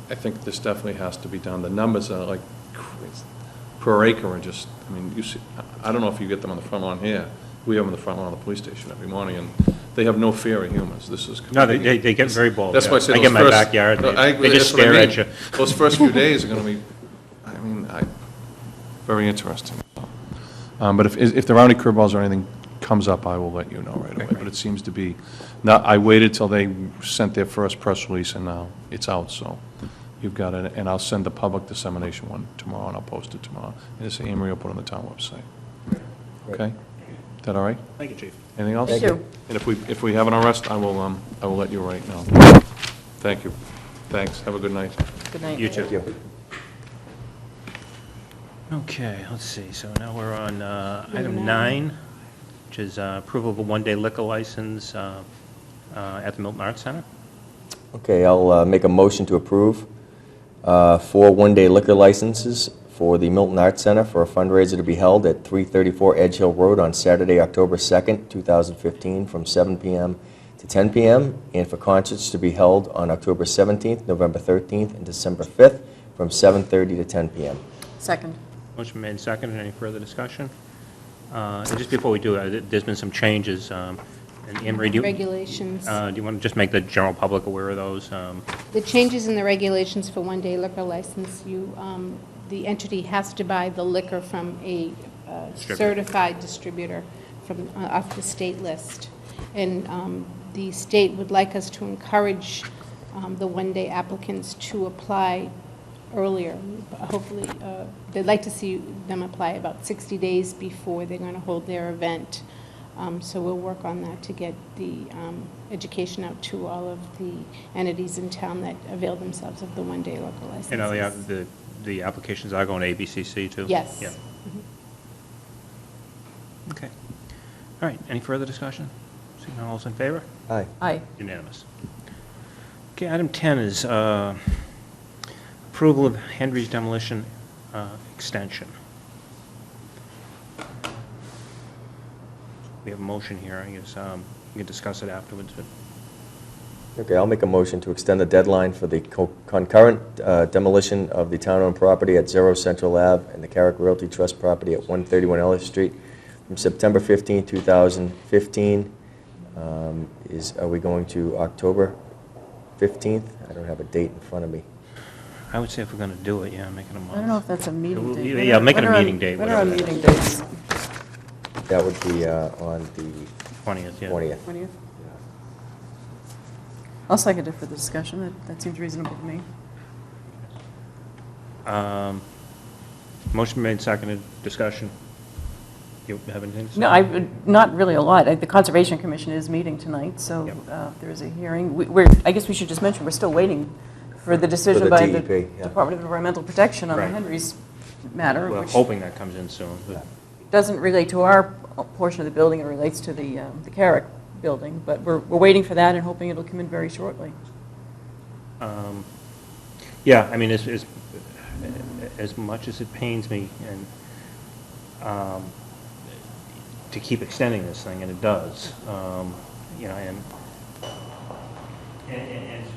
I think this definitely has to be done. The numbers are like, per acre are just, I mean, you see, I don't know if you get them on the front lawn here. We have them on the front lawn of the police station every morning, and they have no fear of humans. This is. No, they get very bold. That's why I say I those get in my first- backyard, No, I agree, they just that's what I stare at mean. you. Those first few days are going to be, very interesting. But if there are any curveballs or anything comes up, I will let you know right away. But it seems to be, I waited till they sent their first press release, and now it's out, so you've got it. And I'll send the public dissemination one tomorrow, and I'll post it tomorrow. And just say, Amory will put it on the town website. Okay? Is that all right? Thank you, Chief. Anything else? Thank you. And if we have an arrest, I will let you right know. Thank you. Thanks. Have a good night. Good night. You too. Thank you. Okay, let's see, so now we're on item 9, which is approval of a one-day liquor license at the Milton Arts Center. Okay, I'll make a motion to approve 4 one-day liquor licenses for the Milton Arts Center for a fundraiser to be held at 334 Edge Hill Road on Saturday, October 2nd, 2015, from 7 p.m. to 10 p.m., and for concerts to be held on October 17th, November 13th, and December 5th, from 7:30 to 10 p.m. Second. Motion made and seconded. Any further discussion? And just before we do, there's been some changes. And Anne Marie, do Regulations. you want to just make the general public aware of those? The changes in the regulations for one-day liquor license, the entity has to buy the liquor from a certified distributor from off the state list. And the state would like us to encourage the one-day applicants to apply earlier. Hopefully, they'd like to see them apply about 60 days before they're going to hold their event. So we'll work on that to get the education out to all of the entities in town that avail themselves of the one-day liquor licenses. You know, the applications are going to ABCC too? Yes. Yeah. Okay. All right, any further discussion? Seeing none, all those in favor? Aye. Aye. Unanimous. Okay, item 10 is approval of Henry's demolition extension. We have a motion here, I guess we can discuss it afterwards, but Okay, I'll make a motion to extend the deadline for the concurrent demolition of the town-owned property at 0 Central Ave and the Carrick Realty Trust property at 131 Ellis Street from September 15, 2015. Are we going to October 15th? I don't have a date in front of me. I would say if we're going to do it, yeah, make it a month. I don't know if that's a meeting date. Yeah, make it a meeting date. What are our whatever that meeting is. dates? That would be on the 20th, yeah. 20th. 20th? I'll second it for the discussion. That seems reasonable to me. Motion made, seconded, discussion. You have anything to say? No, not really a lot. The Conservation Commission is meeting tonight, so Yep. there is a hearing. I guess we should just mention, we're still waiting for the decision the by the DEP, yeah. Department of Environmental Protection on the Right. Henry's matter, We're which hoping that comes in soon. But doesn't relate to our portion of the building. It relates to the Carrick building, but we're waiting for that and hoping it'll come in very shortly. Yeah, I mean, as much as it pains me and to keep extending this thing, and it does, you know, and it's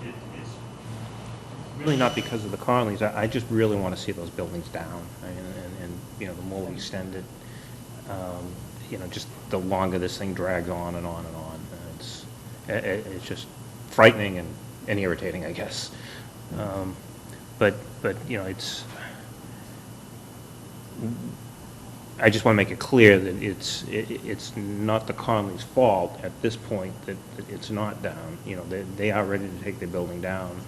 really not because of the Conleys. I just really want to see those buildings down, and you know, the more we extend it, you know, just the longer this thing drags on and on and on. It's just frightening and irritating, I guess. But you know, I just want to make it clear that it's not the Conleys' fault at this point that it's not down. You know, they are ready to take their building down.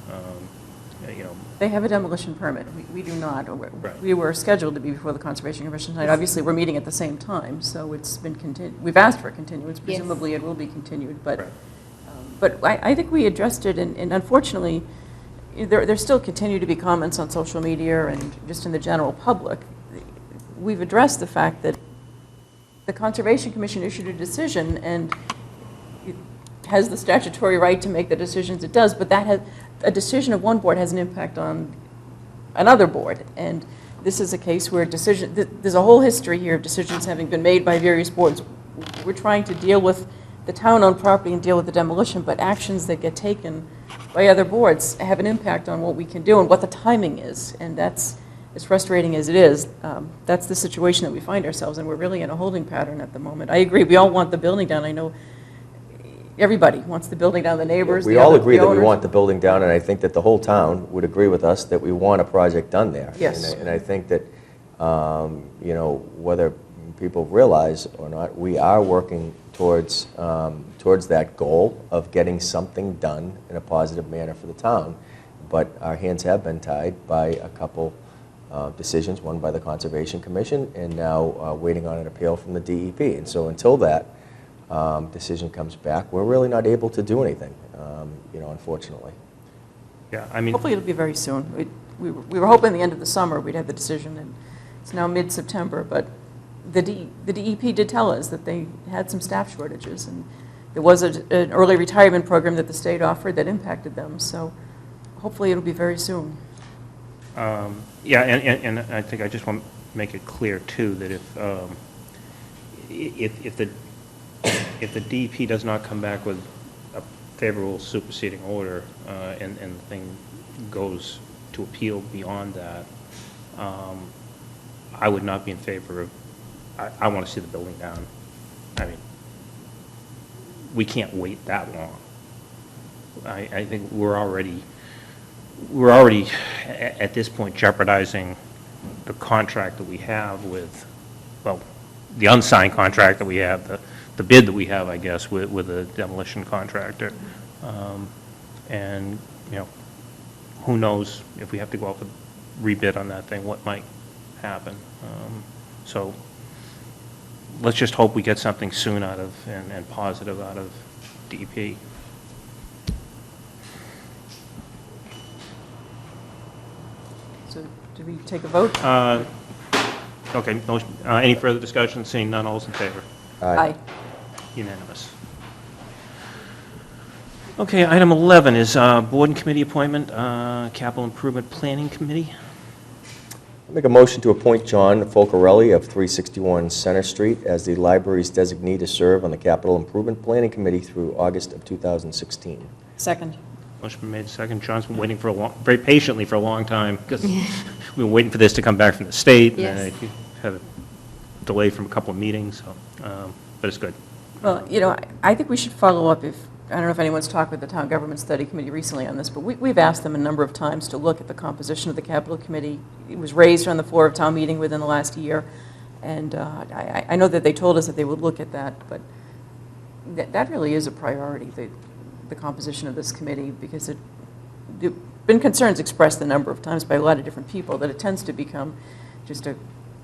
You know, They have a demolition permit. We do not. Right. We were scheduled to be before the Conservation Commission tonight. Obviously, we're meeting at the same time, so it's been we've asked for a continuance. Presumably, it will be continued, but Right. but I think we addressed it, and unfortunately, there still continue to be comments on social media and just in the general public. We've addressed the fact that the Conservation Commission issued a decision, and it has the statutory right to make the decisions it does, but that has, a decision of one board has an impact on another board. And this is a case where there's a whole history here of decisions having been made by various boards. We're trying to deal with the town-owned property and deal with the demolition, but actions that get taken by other boards have an impact on what we can do and what the timing is. And that's, as frustrating as it is, that's the situation that we find ourselves in. We're really in a holding pattern at the moment. I agree, we all want the building down. I know everybody wants the building down, the neighbors, We all agree that we owners. want the building down, and I think that the whole town would agree with us that we want a project done there. Yes. And I think that, you know, whether people realize or not, we are working towards that goal of getting something done in a positive manner for the town. But our hands have been tied by a couple decisions, one by the Conservation Commission, and now waiting on an appeal from the DEP. And so until that decision comes back, we're really not able to do anything, you know, unfortunately. Yeah, I mean, Hopefully it'll be very soon. We were hoping the end of the summer we'd have the decision, and it's now mid-September, but the DEP did tell us that they had some staff shortages, and there was an early retirement program that the state offered that impacted them, so hopefully it'll be very soon. yeah, and I think I just want to make it clear, too, that if the DEP does not come back with a favorable superseding order, and the thing goes to appeal beyond that, I would not be in favor of, I want to see the building down. I mean, we can't wait that long. I think we're already at this point jeopardizing the contract that we have with, well, the unsigned contract that we have, the bid that we have, I guess, with a demolition contractor. And, you know, who knows if we have to go out for rebid on that thing, what might happen. So let's just hope we get something soon out of, and positive out of DEP. So do we take a vote? Okay, motion, any further discussion? Seeing none, all's in favor? Aye. Unanimous. Okay, item 11 is board and committee appointment, Capital Improvement Planning Committee. I make a motion to appoint John Folcarelli of 361 Center Street as the library's designee to serve on the Capital Improvement Planning Committee through August of 2016. Second. Motion been made second. John's been waiting for very patiently for a long time, because we've been waiting for this to come back from the state. Yes. And had a delay from a couple of meetings, so, but it's good. Well, you know, I think we should follow up if, I don't know if anyone's talked with the Town Government Study Committee recently on this, but we've asked them a number of times to look at the composition of the Capital Committee. It was raised on the floor of town meeting within the last year, and I know that they told us that they would look at that, but that really is a priority, the composition of this committee, because there have been concerns expressed a number of times by a lot of different people that it tends to become just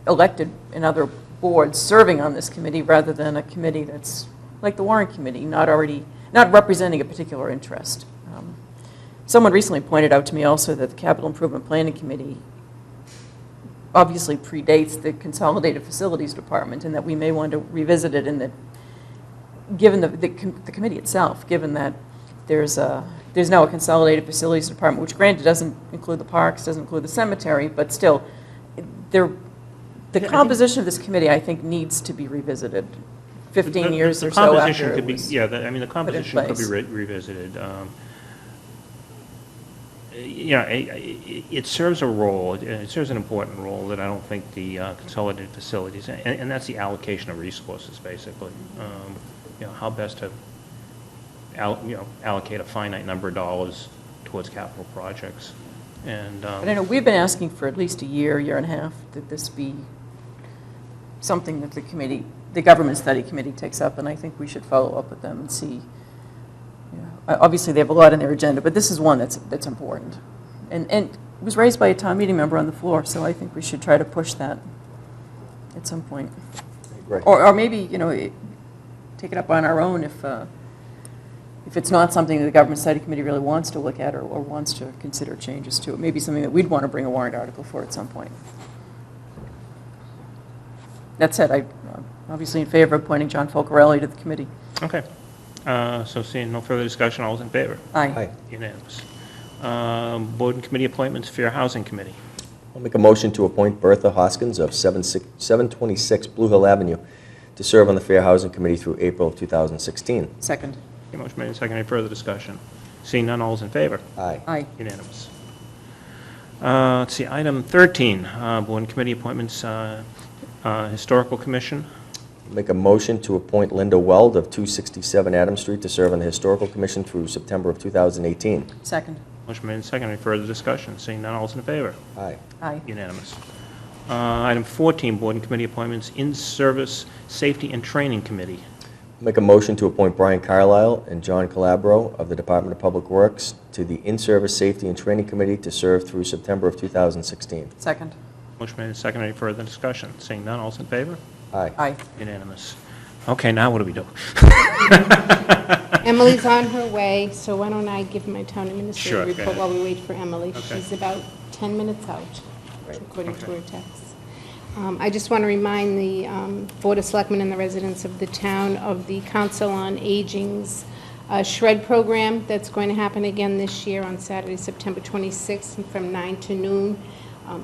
elected in other boards serving on this committee rather than a committee that's like the Warrant Committee, not representing a particular interest. Someone recently pointed out to me also that the Capital Improvement Planning Committee obviously predates the Consolidated Facilities Department, and that we may want to revisit it, and that given the committee itself, given that there's now a Consolidated Facilities Department, which granted doesn't include the parks, doesn't include the cemetery, but still, the composition of this committee, I think, needs to be revisited 15 years or so after it was I mean, the composition could be place. revisited. Yeah, it serves a role, it serves an important role that I don't think the Consolidated Facilities, and that's the allocation of resources, basically. You know, how best to allocate a finite number of dollars towards capital projects. And But I know we've been asking for at least a year and a half that this be something that the Government Study Committee takes up, and I think we should follow up with them and see. Obviously, they have a lot on their agenda, but this is one that's important. And it was raised by a town meeting member on the floor, so I think we should try to push that at some point. Great. Or maybe, take it up on our own if it's not something that the government study committee really wants to look at or wants to consider changes to, it may be something that we'd want to bring a warrant article for at some point. That said, I'm obviously in favor of appointing John Folcarelli to the committee. Okay. So seeing no further discussion, all those in favor? Aye. Unanimous. Board and committee appointments, Fair Housing Committee. I'll make a motion to appoint Bertha Hoskins of 726 Blue Hill Avenue to serve on the Fair Housing Committee through April of 2016. Second. Okay, motion made and seconded. Any further discussion? Seeing none, all those in favor? Aye. Aye. Unanimous. Let's see, item 13, board and committee appointments, Historical Commission. Make a motion to appoint Linda Weld of 267 Adams Street to serve on the Historical Commission through September of 2018. Second. Motion made and seconded. Any further discussion? Seeing none, all those in favor? Aye. Aye. Unanimous. Item 14, board and committee appointments, In-Service Safety and Training Committee. Make a motion to appoint Brian Carlisle and John Calabro of the Department of Public Works to the In-Service Safety and Training Committee to serve through September of 2016. Second. Motion made and seconded. Any further discussion? Seeing none, all those in favor? Aye. Aye. Unanimous. Okay, now what do we do? Emily's on her way, so why don't I give my town administrator Sure, go report ahead. while we wait for Emily? Okay. She's about 10 minutes out, according to Okay. her text. I just want to remind the Board of Selectmen and the residents of the town of the Council on Aging's shred program that's going to happen again this year on Saturday, September 26th, from 9 to noon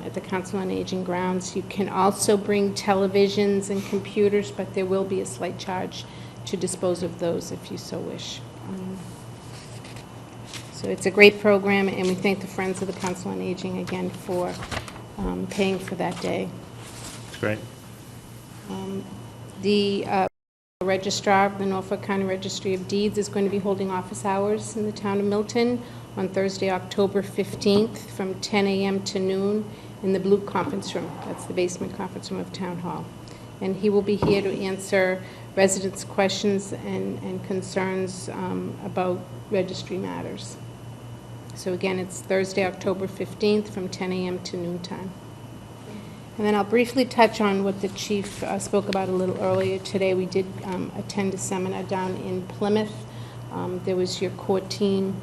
at the Council on Aging grounds. You can also bring televisions and computers, but there will be a slight charge to dispose of those if you so wish. So it's a great program, and we thank the Friends of the Council on Aging again for paying for that day. That's great. The registrar of the Norfolk County Registry of Deeds is going to be holding office hours in the town of Milton on Thursday, October 15th, from 10 a.m. to noon in the Blue Conference Room. That's the basement conference room of Town Hall. And he will be here to answer residents' questions and concerns about registry matters. So again, it's Thursday, October 15th, from 10 a.m. to noontime. And then I'll briefly touch on what the chief spoke about a little earlier today. We did attend a seminar down in Plymouth. There was your court team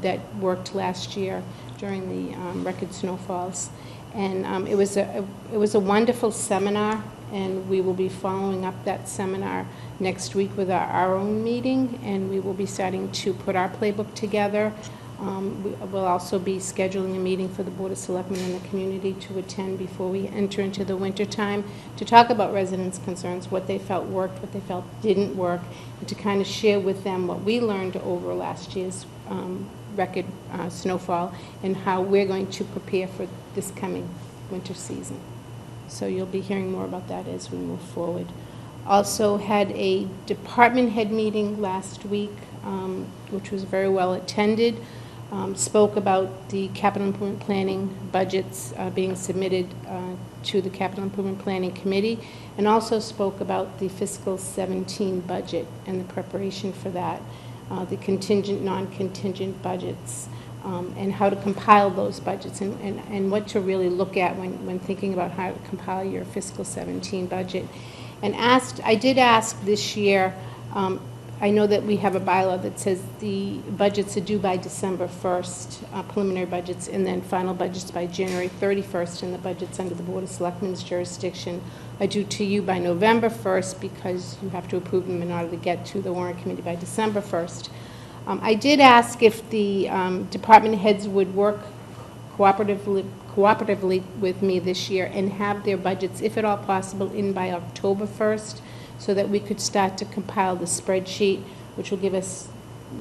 that worked last year during the record snowfalls. And it was a wonderful seminar, and we will be following up that seminar next week with our own meeting, and we will be starting to put our playbook together. We'll also be scheduling a meeting for the Board of Selectmen and the community to attend before we enter into the winter time to talk about residents' concerns, what they felt worked, what they felt didn't work, and to kind of share with them what we learned over last year's record snowfall and how we're going to prepare for this coming winter season. So you'll be hearing more about that as we move forward. Also had a department head meeting last week, which was very well attended. Spoke about the capital improvement planning budgets being submitted to the capital improvement planning committee, and also spoke about the fiscal 17 budget and the preparation for that, the contingent, non-contingent budgets, and how to compile those budgets, and what to really look at when thinking about how to compile your fiscal 17 budget. And I did ask this year, I know that we have a bylaw that says the budgets are due by December 1st, preliminary budgets, and then final budgets by January 31st, and the budgets under the Board of Selectmen's jurisdiction are due to you by November 1st because you have to approve them in order to get to the warrant committee by December 1st. I did ask if the department heads would work cooperatively with me this year and have their budgets, if at all possible, in by October 1st, so that we could start to compile the spreadsheet, which will give us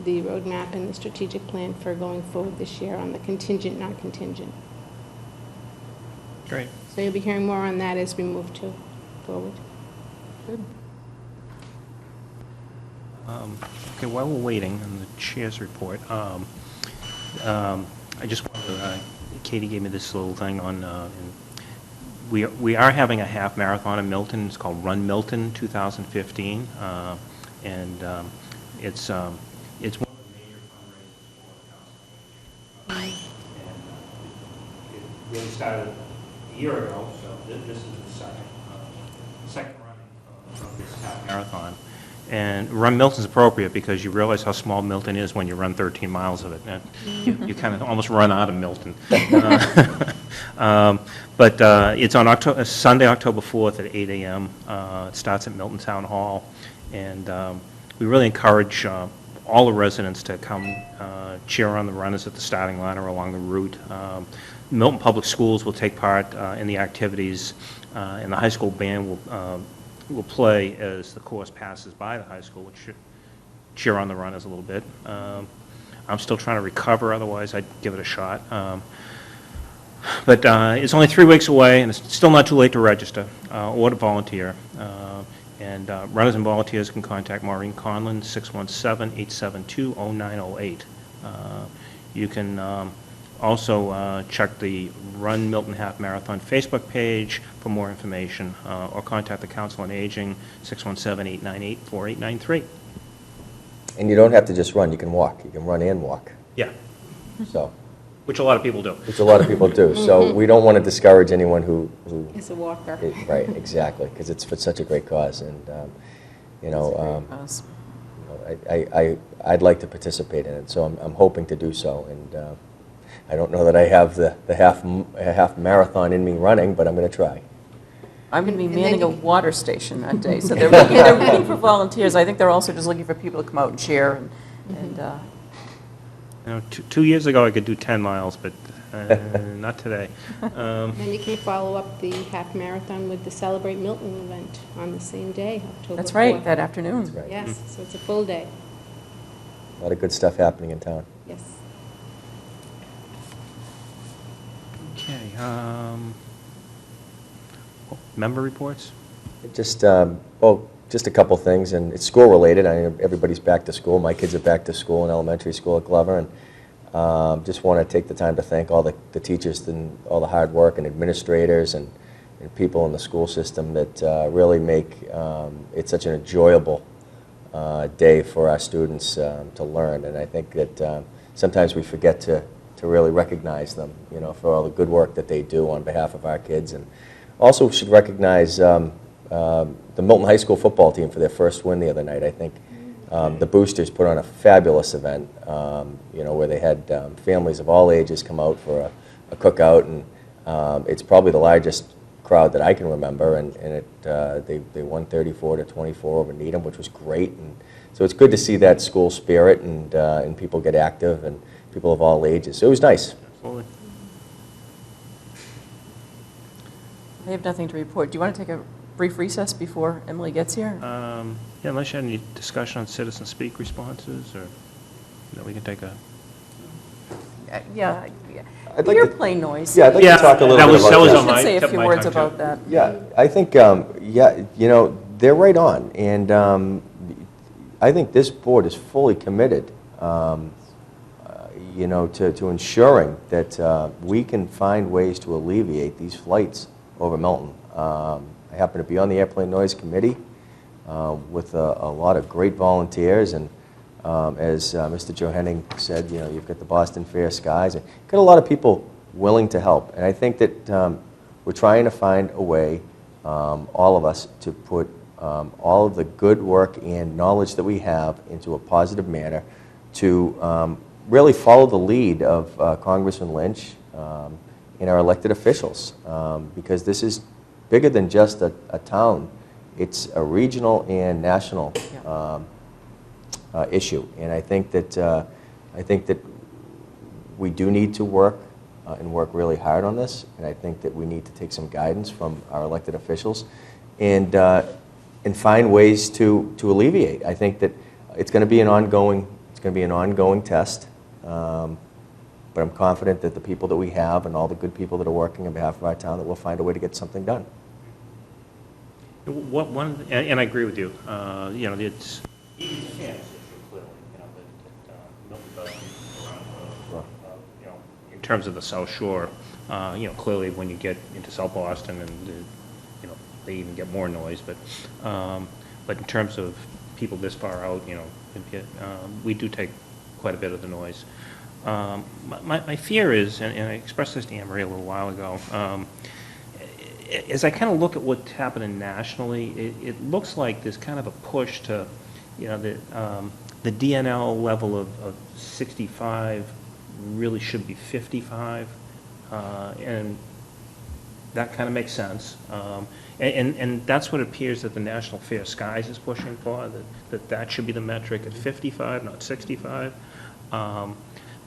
the roadmap and the strategic plan for going forward this year on the contingent, non-contingent. Great. So you'll be hearing more on that as we move forward. Good. Okay, while we're waiting on the chair's report, I just wanted to, Katie gave me this little thing on, we are having a half marathon in Milton. It's called Run Milton 2015, and it's one of the major fundraisers for the council. And it really started a year ago, so this is the second running of this half marathon. And run Milton's appropriate because you realize how small Milton is when you run 13 miles of it. And you kind of almost run out of Milton. But it's on Sunday, October 4th at 8 a.m. It starts at Milton Town Hall. And we really encourage all the residents to come cheer on the runners at the starting line or along the route. Milton Public Schools will take part in the activities, and the high school band will play as the course passes by the high school, which should cheer on the runners a little bit. I'm still trying to recover, otherwise I'd give it a shot. But it's only 3 weeks away, and it's still not too late to register or to volunteer. And runners and volunteers can contact Maureen Conlon, 617-872-0908. You can also check the Run Milton Half Marathon Facebook page for more information, or contact the Council on Aging, 617-898-4893. And you don't have to just run, you can walk. You can run and walk. Yeah, So, which a lot of people do. which a lot of people do. So we don't want to discourage anyone who It's a walker. right, exactly, because it's for such a great cause. And, you know, Us. I'd like to participate in it, so I'm hoping to do so. And I don't know that I have the half marathon in me running, but I'm going to try. I'm going to be And then manning a you- water station that day, so they're looking for volunteers. I think they're also just looking for people to come out and cheer, and You know, 2 years ago I could do 10 miles, but not today. Then you can follow up the half marathon with the Celebrate Milton event on the same day, October 4th. that's right, that afternoon. Right. Yes, so it's a full day, A lot of good stuff happening in town. yes. Okay. Member reports? Just, well, just a couple things, and it's school-related. I know everybody's back to school. My kids are back to school in elementary school at Glover, and just want to take the time to thank all the teachers and all the hard work and administrators and people in the school system that really make it such an enjoyable day for our students to learn. And I think that sometimes we forget to really recognize them, you know, for all the good work that they do on behalf of our kids. And also should recognize the Milton High School football team for their first win the other night. I think the Boosters put on a fabulous event, you know, where they had families of all ages come out for a cookout, and it's probably the largest crowd that I can remember, and they won 34-24 over Needham, which was great. And so it's good to see that school spirit and people get active and people of all ages. So it was nice. Absolutely. I have nothing to report. Do you want to take a brief recess before Emily gets here? Yeah, unless you had any discussion on citizen speak responses, or that we can take a... Yeah. I'd like Your to- plane noise. Yeah, I'd like to talk a little bit about that was You on should my say a tip of few my words tongue, too. about that. Yeah, I think, yeah, you know, they're right on. And I think this board is fully committed, you know, to ensuring that we can find ways to alleviate these flights over Milton. I happen to be on the Airplane Noise Committee with a lot of great volunteers. And as Mr. Joe Henning said, you know, you've got the Boston Fair Skies. And you've got a lot of people willing to help. And I think that we're trying to find a way, all of us, to put all of the good work and knowledge that we have into a positive manner to really follow the lead of Congressman Lynch and our elected officials, because this is bigger than just a town. It's a regional and national issue. And I think that we do need to work and work really hard on this. And I think that we need to take some guidance from our elected officials and find ways to alleviate. I think that it's going to be an ongoing test. But I'm confident that the people that we have and all the good people that are working on behalf of our town, that we'll find a way to get something done. And I agree with you. You know, it's clearly, Milton does around, you know, in terms of the South Shore. You know, clearly when you get into South Boston, and you know, they even get more noise. But in terms of people this far out, you know, we do take quite a bit of the noise. My fear is, and I expressed this to Anne Marie a little while ago, as I kind of look at what's happening nationally, it looks like there's kind of a push to the DNL level of 65 really should be 55, and that kind of makes sense. And that's what it appears that the National Fair Skies is pushing for, that should be the metric at 55, not 65.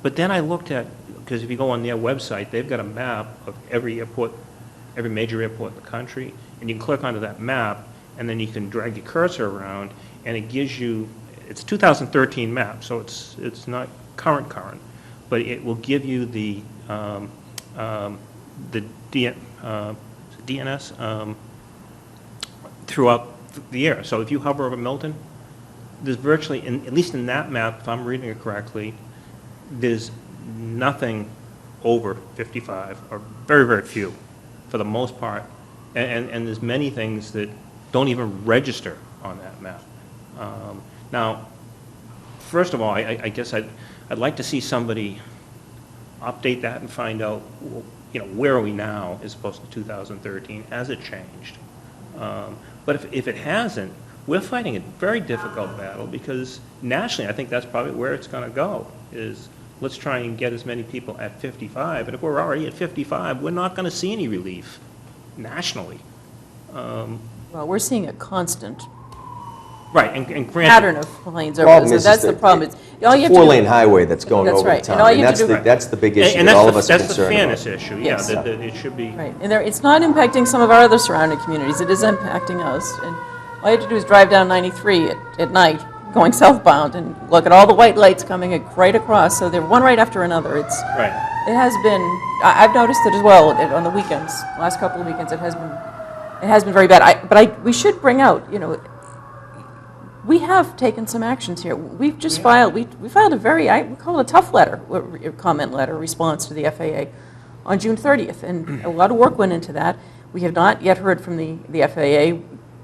But then I looked at, because if you go on their website, they've got a map of every airport, every major airport in the country, and you can click onto that map, and then you can drag your cursor around, and it gives you, it's a 2013 map, so it's not current, but it will give you the DNS throughout the year. So if you hover over Milton, there's virtually, at least in that map, if I'm reading it correctly, there's nothing over 55, or very, very few, for the most part. And there's many things that don't even register on that map. Now, first of all, I guess I'd like to see somebody update that and find out, where are we now as opposed to 2013? Has it changed? But if it hasn't, we're fighting a very difficult battle, because nationally, I think that's probably where it's going to go, is let's try and get as many people at 55. And if we're already at 55, we're not going to see any relief nationally. Well, we're seeing a constant Right, and granted, pattern of planes Problem over. is That's that the problem. It's All you a have to do- four-lane highway that's going That's over the right. And town. all you have that's to do- that's the big issue and that all of that's us are the concerned fairness about. issue, Yes. that it should be. Right, and it's not impacting some of our other surrounding communities, it is impacting us. And all you have to do is drive down 93 at night, going southbound, and look at all the white lights coming right across, so they're one right after another. Right. It has been, I've noticed it as well on the weekends, last couple of weekends, it has been very bad. We should bring out, we have taken some actions here. We've just filed, we filed a we call it a tough letter, a comment letter, response to the FAA on June 30th, and a lot of work went into that. We have not yet heard from the FAA.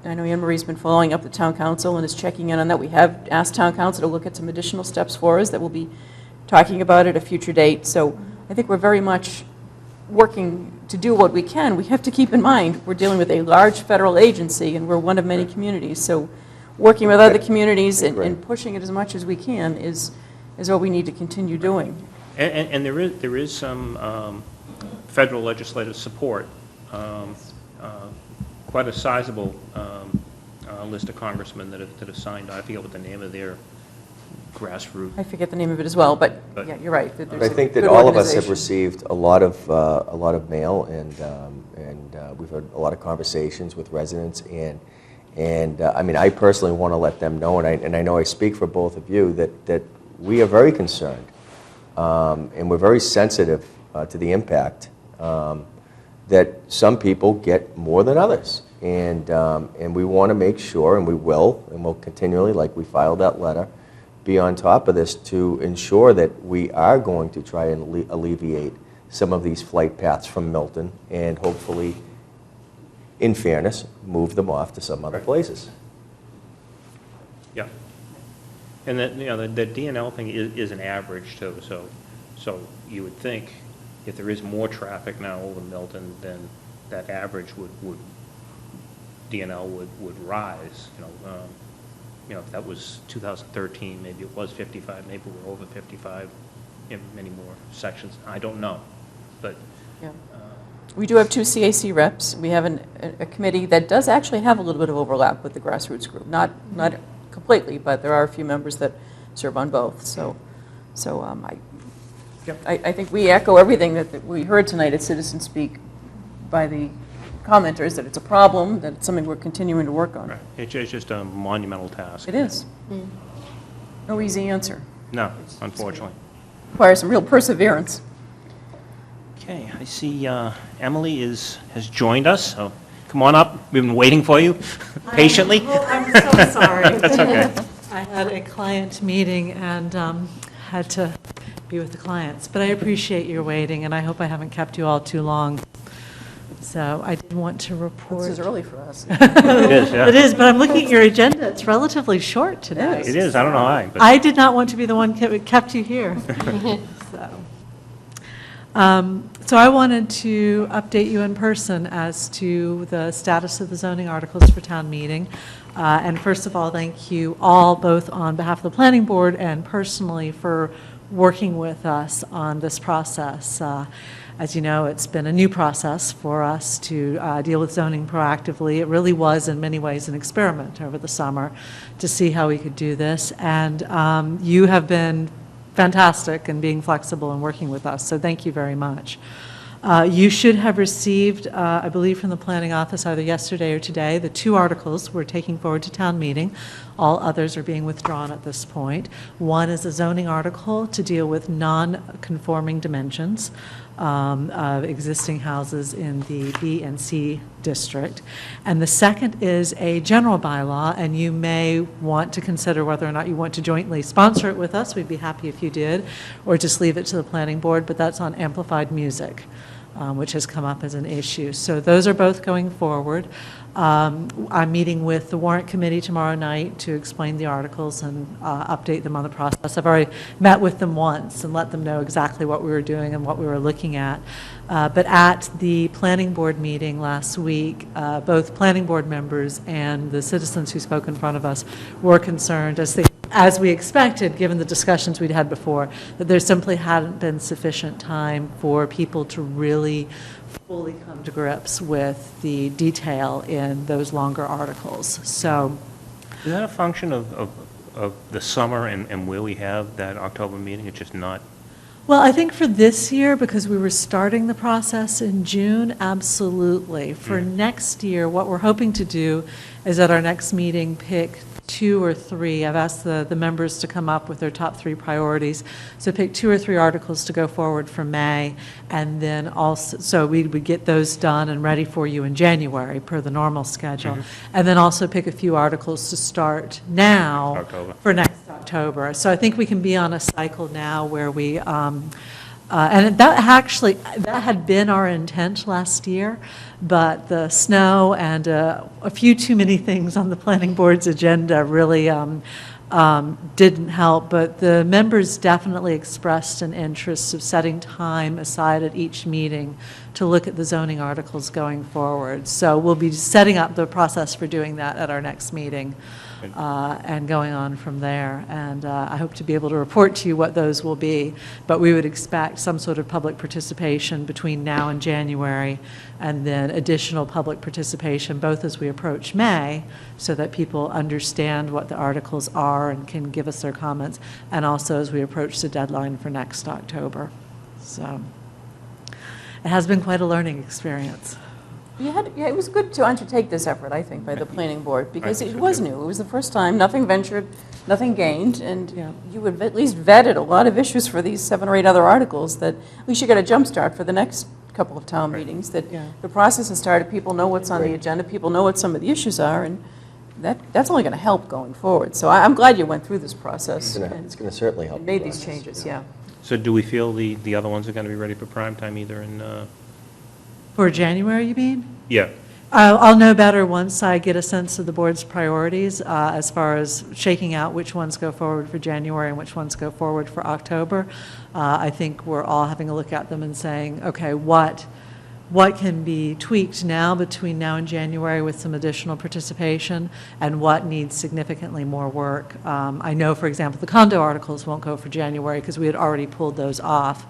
I know Anne Marie's been following up the town council and is checking in on that. We have asked town council to look at some additional steps for us that we'll be talking about at a future date. So I think we're very much working to do what we can. We have to keep in mind, we're dealing with a large federal agency, and we're one of many communities. So working with other communities and pushing it as much as we can is what we need to continue doing. And there is some federal legislative support, quite a sizable list of congressmen that have signed on. I forget what the name of their grassroots. I forget the name of it as well, but yeah, you're right. But I think that all of us have received a lot of mail, and we've had a lot of conversations with residents, and I mean, I personally want to let them know, and I know I speak for both of you, that we are very concerned, and we're very sensitive to the impact that some people get more than others. And we want to make sure, and we'll continually, like we filed that letter, be on top of this to ensure that we are going to try and alleviate some of these flight paths from Milton, and hopefully, in fairness, move them off to some other places. Yeah. And that, the DNL thing is an average too, so you would think if there is more traffic now over Milton, then that average DNL would rise. If that was 2013, maybe it was 55, maybe we're over 55 in many more sections. I don't know, but. Yeah. We do have 2 CAC reps. We have a committee that does actually have a little bit of overlap with the grassroots group. Not completely, but there are a few members that serve on both. So I think we echo everything that we heard tonight at Citizen Speak by the commenters, that it's a problem, that it's something we're continuing to work on. Right. It's just a monumental task. It is. No easy answer. No, unfortunately. Requires some real perseverance. Okay, I see Emily has joined us, so come on up. We've been waiting for you patiently. I'm so sorry. That's okay. I had a client meeting and had to be with the clients, but I appreciate your waiting, and I hope I haven't kept you all too long. So I did want to report. This is early for us. It is, yeah. It is, but I'm looking at your agenda. It's relatively short today. It is, I don't know why. But I did not want to be the one that kept you here. So, So I wanted to update you in person as to the status of the zoning articles for town meeting. And first of all, thank you all, both on behalf of the planning board and personally, for working with us on this process. As you know, it's been a new process for us to deal with zoning proactively. It really was, in many ways, an experiment over the summer to see how we could do this. And you have been fantastic in being flexible and working with us, so thank you very much. You should have received, I believe from the planning office, either yesterday or today, the 2 articles we're taking forward to town meeting. All others are being withdrawn at this point. One is a zoning article to deal with non-conforming dimensions of existing houses in the B and C district. And the second is a general bylaw, and you may want to consider whether or not you want to jointly sponsor it with us. We'd be happy if you did, or just leave it to the planning board, but that's on amplified music, which has come up as an issue. So those are both going forward. I'm meeting with the warrant committee tomorrow night to explain the articles and update them on the process. I've already met with them once and let them know exactly what we were doing and what we were looking at. But at the planning board meeting last week, both planning board members and the citizens who spoke in front of us were concerned, as we expected, given the discussions we'd had before, that there simply hadn't been sufficient time for people to really fully come to grips with the detail in those longer articles. So, Is that a function of the summer and where we have that October meeting? It's just not... well, I think for this year, because we were starting the process in June, absolutely. For next year, what we're hoping to do is at our next meeting pick 2 or 3. I've asked the members to come up with their top 3 priorities. So pick 2 or 3 articles to go forward for May, and then also, so we would get those done and ready for you in January per the normal schedule. And then also pick a few articles to start now for next October. So I think we can be on a cycle now where we, and that had been our intent last year, but the snow and a few too many things on the planning board's agenda really didn't help. But the members definitely expressed an interest of setting time aside at each meeting to look at the zoning articles going forward. So we'll be setting up the process for doing that at our next meeting. And going on from there. And I hope to be able to report to you what those will be. But we would expect some sort of public participation between now and January, and then additional public participation both as we approach May, so that people understand what the articles are and can give us their comments, and also as we approach the deadline for next October. So it has been quite a learning experience. It was good to undertake this effort, I think, by the planning board, because it was new. It was the first time, nothing ventured, nothing gained, and you had at least vetted a lot of issues for these 7 or 8 other articles that at least you got a jump start for the next couple of town meetings, that the process has started, people know what's on the agenda, people know what some of the issues are, and that's only going to help going forward. So I'm glad you went through this process. It's going to certainly help. And made these changes, So do we feel the other ones are going to be ready for prime time either in... For January, you mean? Yeah. I'll know better once I get a sense of the board's priorities as far as shaking out which ones go forward for January and which ones go forward for October. I think we're all having a look at them and saying, okay, what can be tweaked now between now and January with some additional participation, and what needs significantly more work. I know, for example, the condo articles won't go for January because we had already pulled those off,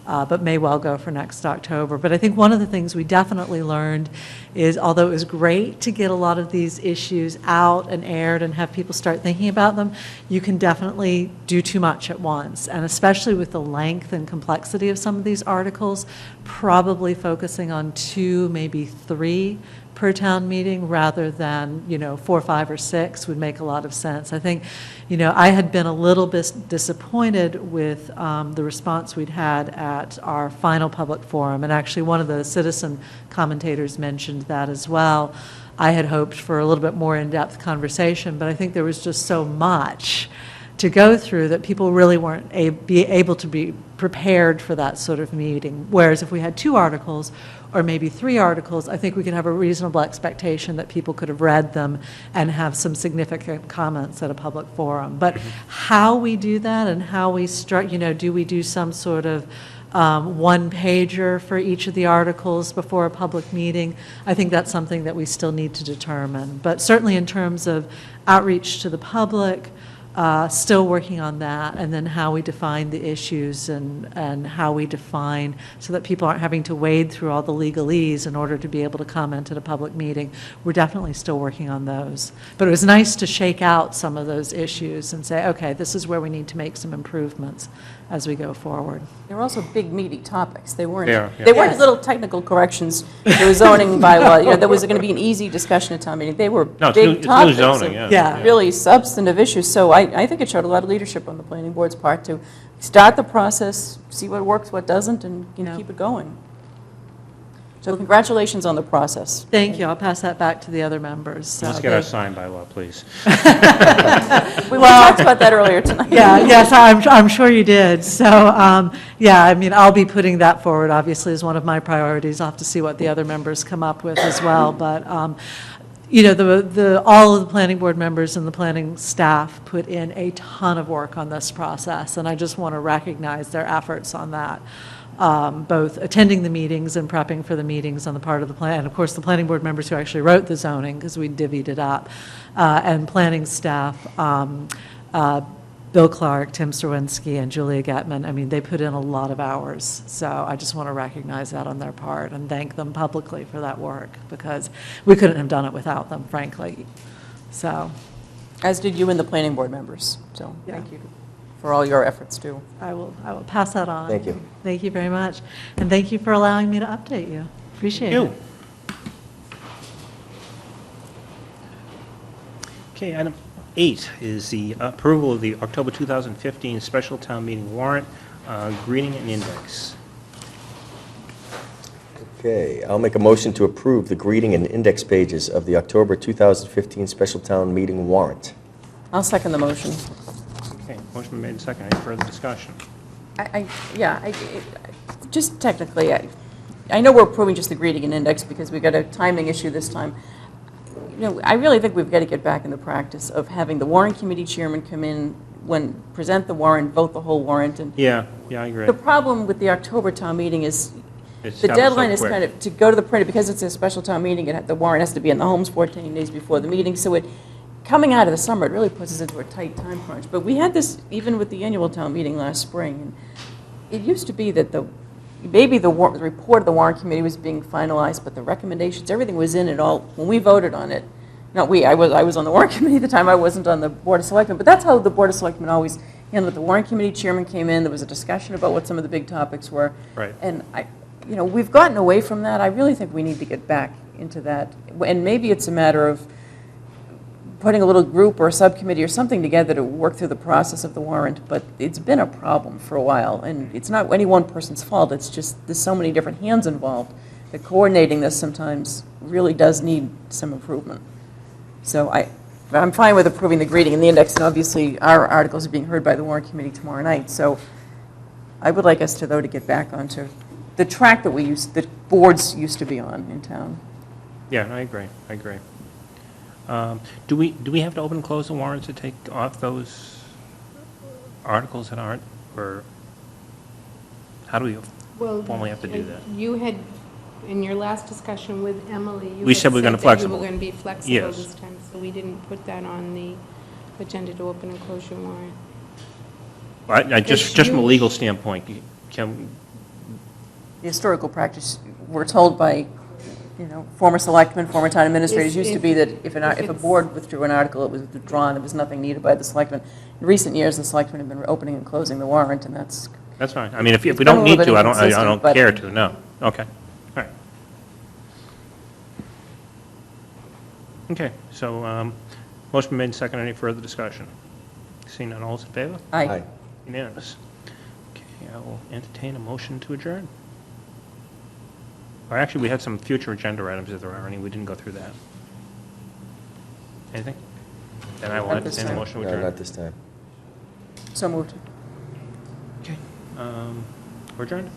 but may well go for next October. But I think one of the things we definitely learned is, although it was great to get a lot of these issues out and aired and have people start thinking about them, you can definitely do too much at once. And especially with the length and complexity of some of these articles, probably focusing on 2, maybe 3 per town meeting rather than, 4, 5, or 6 would make a lot of sense. I think, I had been a little bit disappointed with the response we'd had at our final public forum, and actually one of the citizen commentators mentioned that as well. I had hoped for a little bit more in-depth conversation, but I think there was just so much to go through that people really weren't able to be prepared for that sort of meeting. Whereas if we had 2 articles or maybe 3 articles, I think we could have a reasonable expectation that people could have read them and have some significant comments at a public forum. But how we do that and how we do we do some sort of one-pager for each of the articles before a public meeting. I think that's something that we still need to determine. But certainly in terms of outreach to the public, still working on that, and then how we define the issues and how we define so that people aren't having to wade through all the legalese in order to be able to comment at a public meeting. We're definitely still working on those. But it was nice to shake out some of those issues and say, okay, this is where we need to make some improvements as we go forward. They were also big, meaty topics. They weren't, They are, yeah. they weren't little technical corrections. There was zoning bylaw, there was going to be an easy discussion at town meeting. They were No, it's big new- it's new topics. zoning, of yeah. Really substantive issues. So I think it showed a lot of leadership on the planning board's part to start the process, see what works, what doesn't, and keep it going. So congratulations on the process. Thank you. I'll pass that back to the other members. Let's get our sign by law, please. We talked about that earlier tonight. Yeah, yes, I'm sure you did. So, yeah, I mean, I'll be putting that forward, obviously, as one of my priorities. I'll have to see what the other members come up with as well. But, all of the planning board members and the planning staff put in a ton of work on this process, and I just want to recognize their efforts on that. Both attending the meetings and prepping for the meetings on the part of the plan, and of course, the planning board members who actually wrote the zoning, because we divvied it up, and planning staff, Bill Clark, Tim Serwinski, and Julia Getman. I mean, they put in a lot of hours, so I just want to recognize that on their part and thank them publicly for that work, because we couldn't have done it without them, frankly. So, As did you and the planning board members, so thank you for all your efforts, too. I will pass that on. Thank you. Thank you very much. And thank you for allowing me to update you. Appreciate it. Okay, item 8 is the approval of the October 2015 special town meeting warrant, greeting and index. Okay, I'll make a motion to approve the greeting and index pages of the October 2015 special town meeting warrant. I'll second the motion. Okay, motion been made and seconded. Any further discussion? Just technically, I know we're approving just the greeting and index because we got a timing issue this time. I really think we've got to get back in the practice of having the warrant committee chairman come in, present the warrant, vote the whole warrant. And Yeah, I agree. the problem with the October town meeting is It's the happened so deadline is quick. kind of, to go to the printer, because it's a special town meeting, the warrant has to be in the homes 14 days before the meeting, so coming out of the summer, it really puts us into a tight time crunch. But we had this even with the annual town meeting last spring, and it used to be that maybe the report of the warrant committee was being finalized, but the recommendations, everything was in it all, when we voted on it. Not we, I was on the warrant committee at the time, I wasn't on the Board of Selectmen, but that's how the Board of Selectmen always handled it. The warrant committee chairman came in, there was a discussion about what some of the big topics were. Right. And we've gotten away from that. I really think we need to get back into that. And maybe it's a matter of putting a little group or a subcommittee or something together to work through the process of the warrant, but it's been a problem for a while, and it's not any one person's fault, it's just there's so many different hands involved that coordinating this sometimes really does need some improvement. So I'm fine with approving the greeting and the index, and obviously our articles are being heard by the warrant committee tomorrow night, so I would like us to, though, to get back onto the track that boards used to be on in town. Yeah, I agree. Do we have to open and close the warrant to take off those articles that aren't, or how do we formally have to do that? You had, in your last discussion with Emily, you We had said we're gonna that flexible. you were going to be flexible Yes. this time, so we didn't put that on the agenda to open and close your warrant. Just from a legal standpoint, can, The historical practice, we're told by, former selectmen, former town administrators, used to be that if a board withdrew an article, it was withdrawn, there was nothing needed by the selectmen. In recent years, the selectmen have been opening and closing the warrant, and that's fine. I mean, if we been a don't need little to, bit I don't inconsistent, but- care to, no. Okay, all right. Okay, so, motion been made and seconded. Any further discussion? Seeing none, all is in favor? Aye. Unanimous. Okay, I will entertain a motion to adjourn. Or actually, we had some future agenda items, if there are any. We didn't go through that. Anything? Then I will Not this entertain a time. motion to No, adjourn. not this time. So moved. Okay. We're adjourned.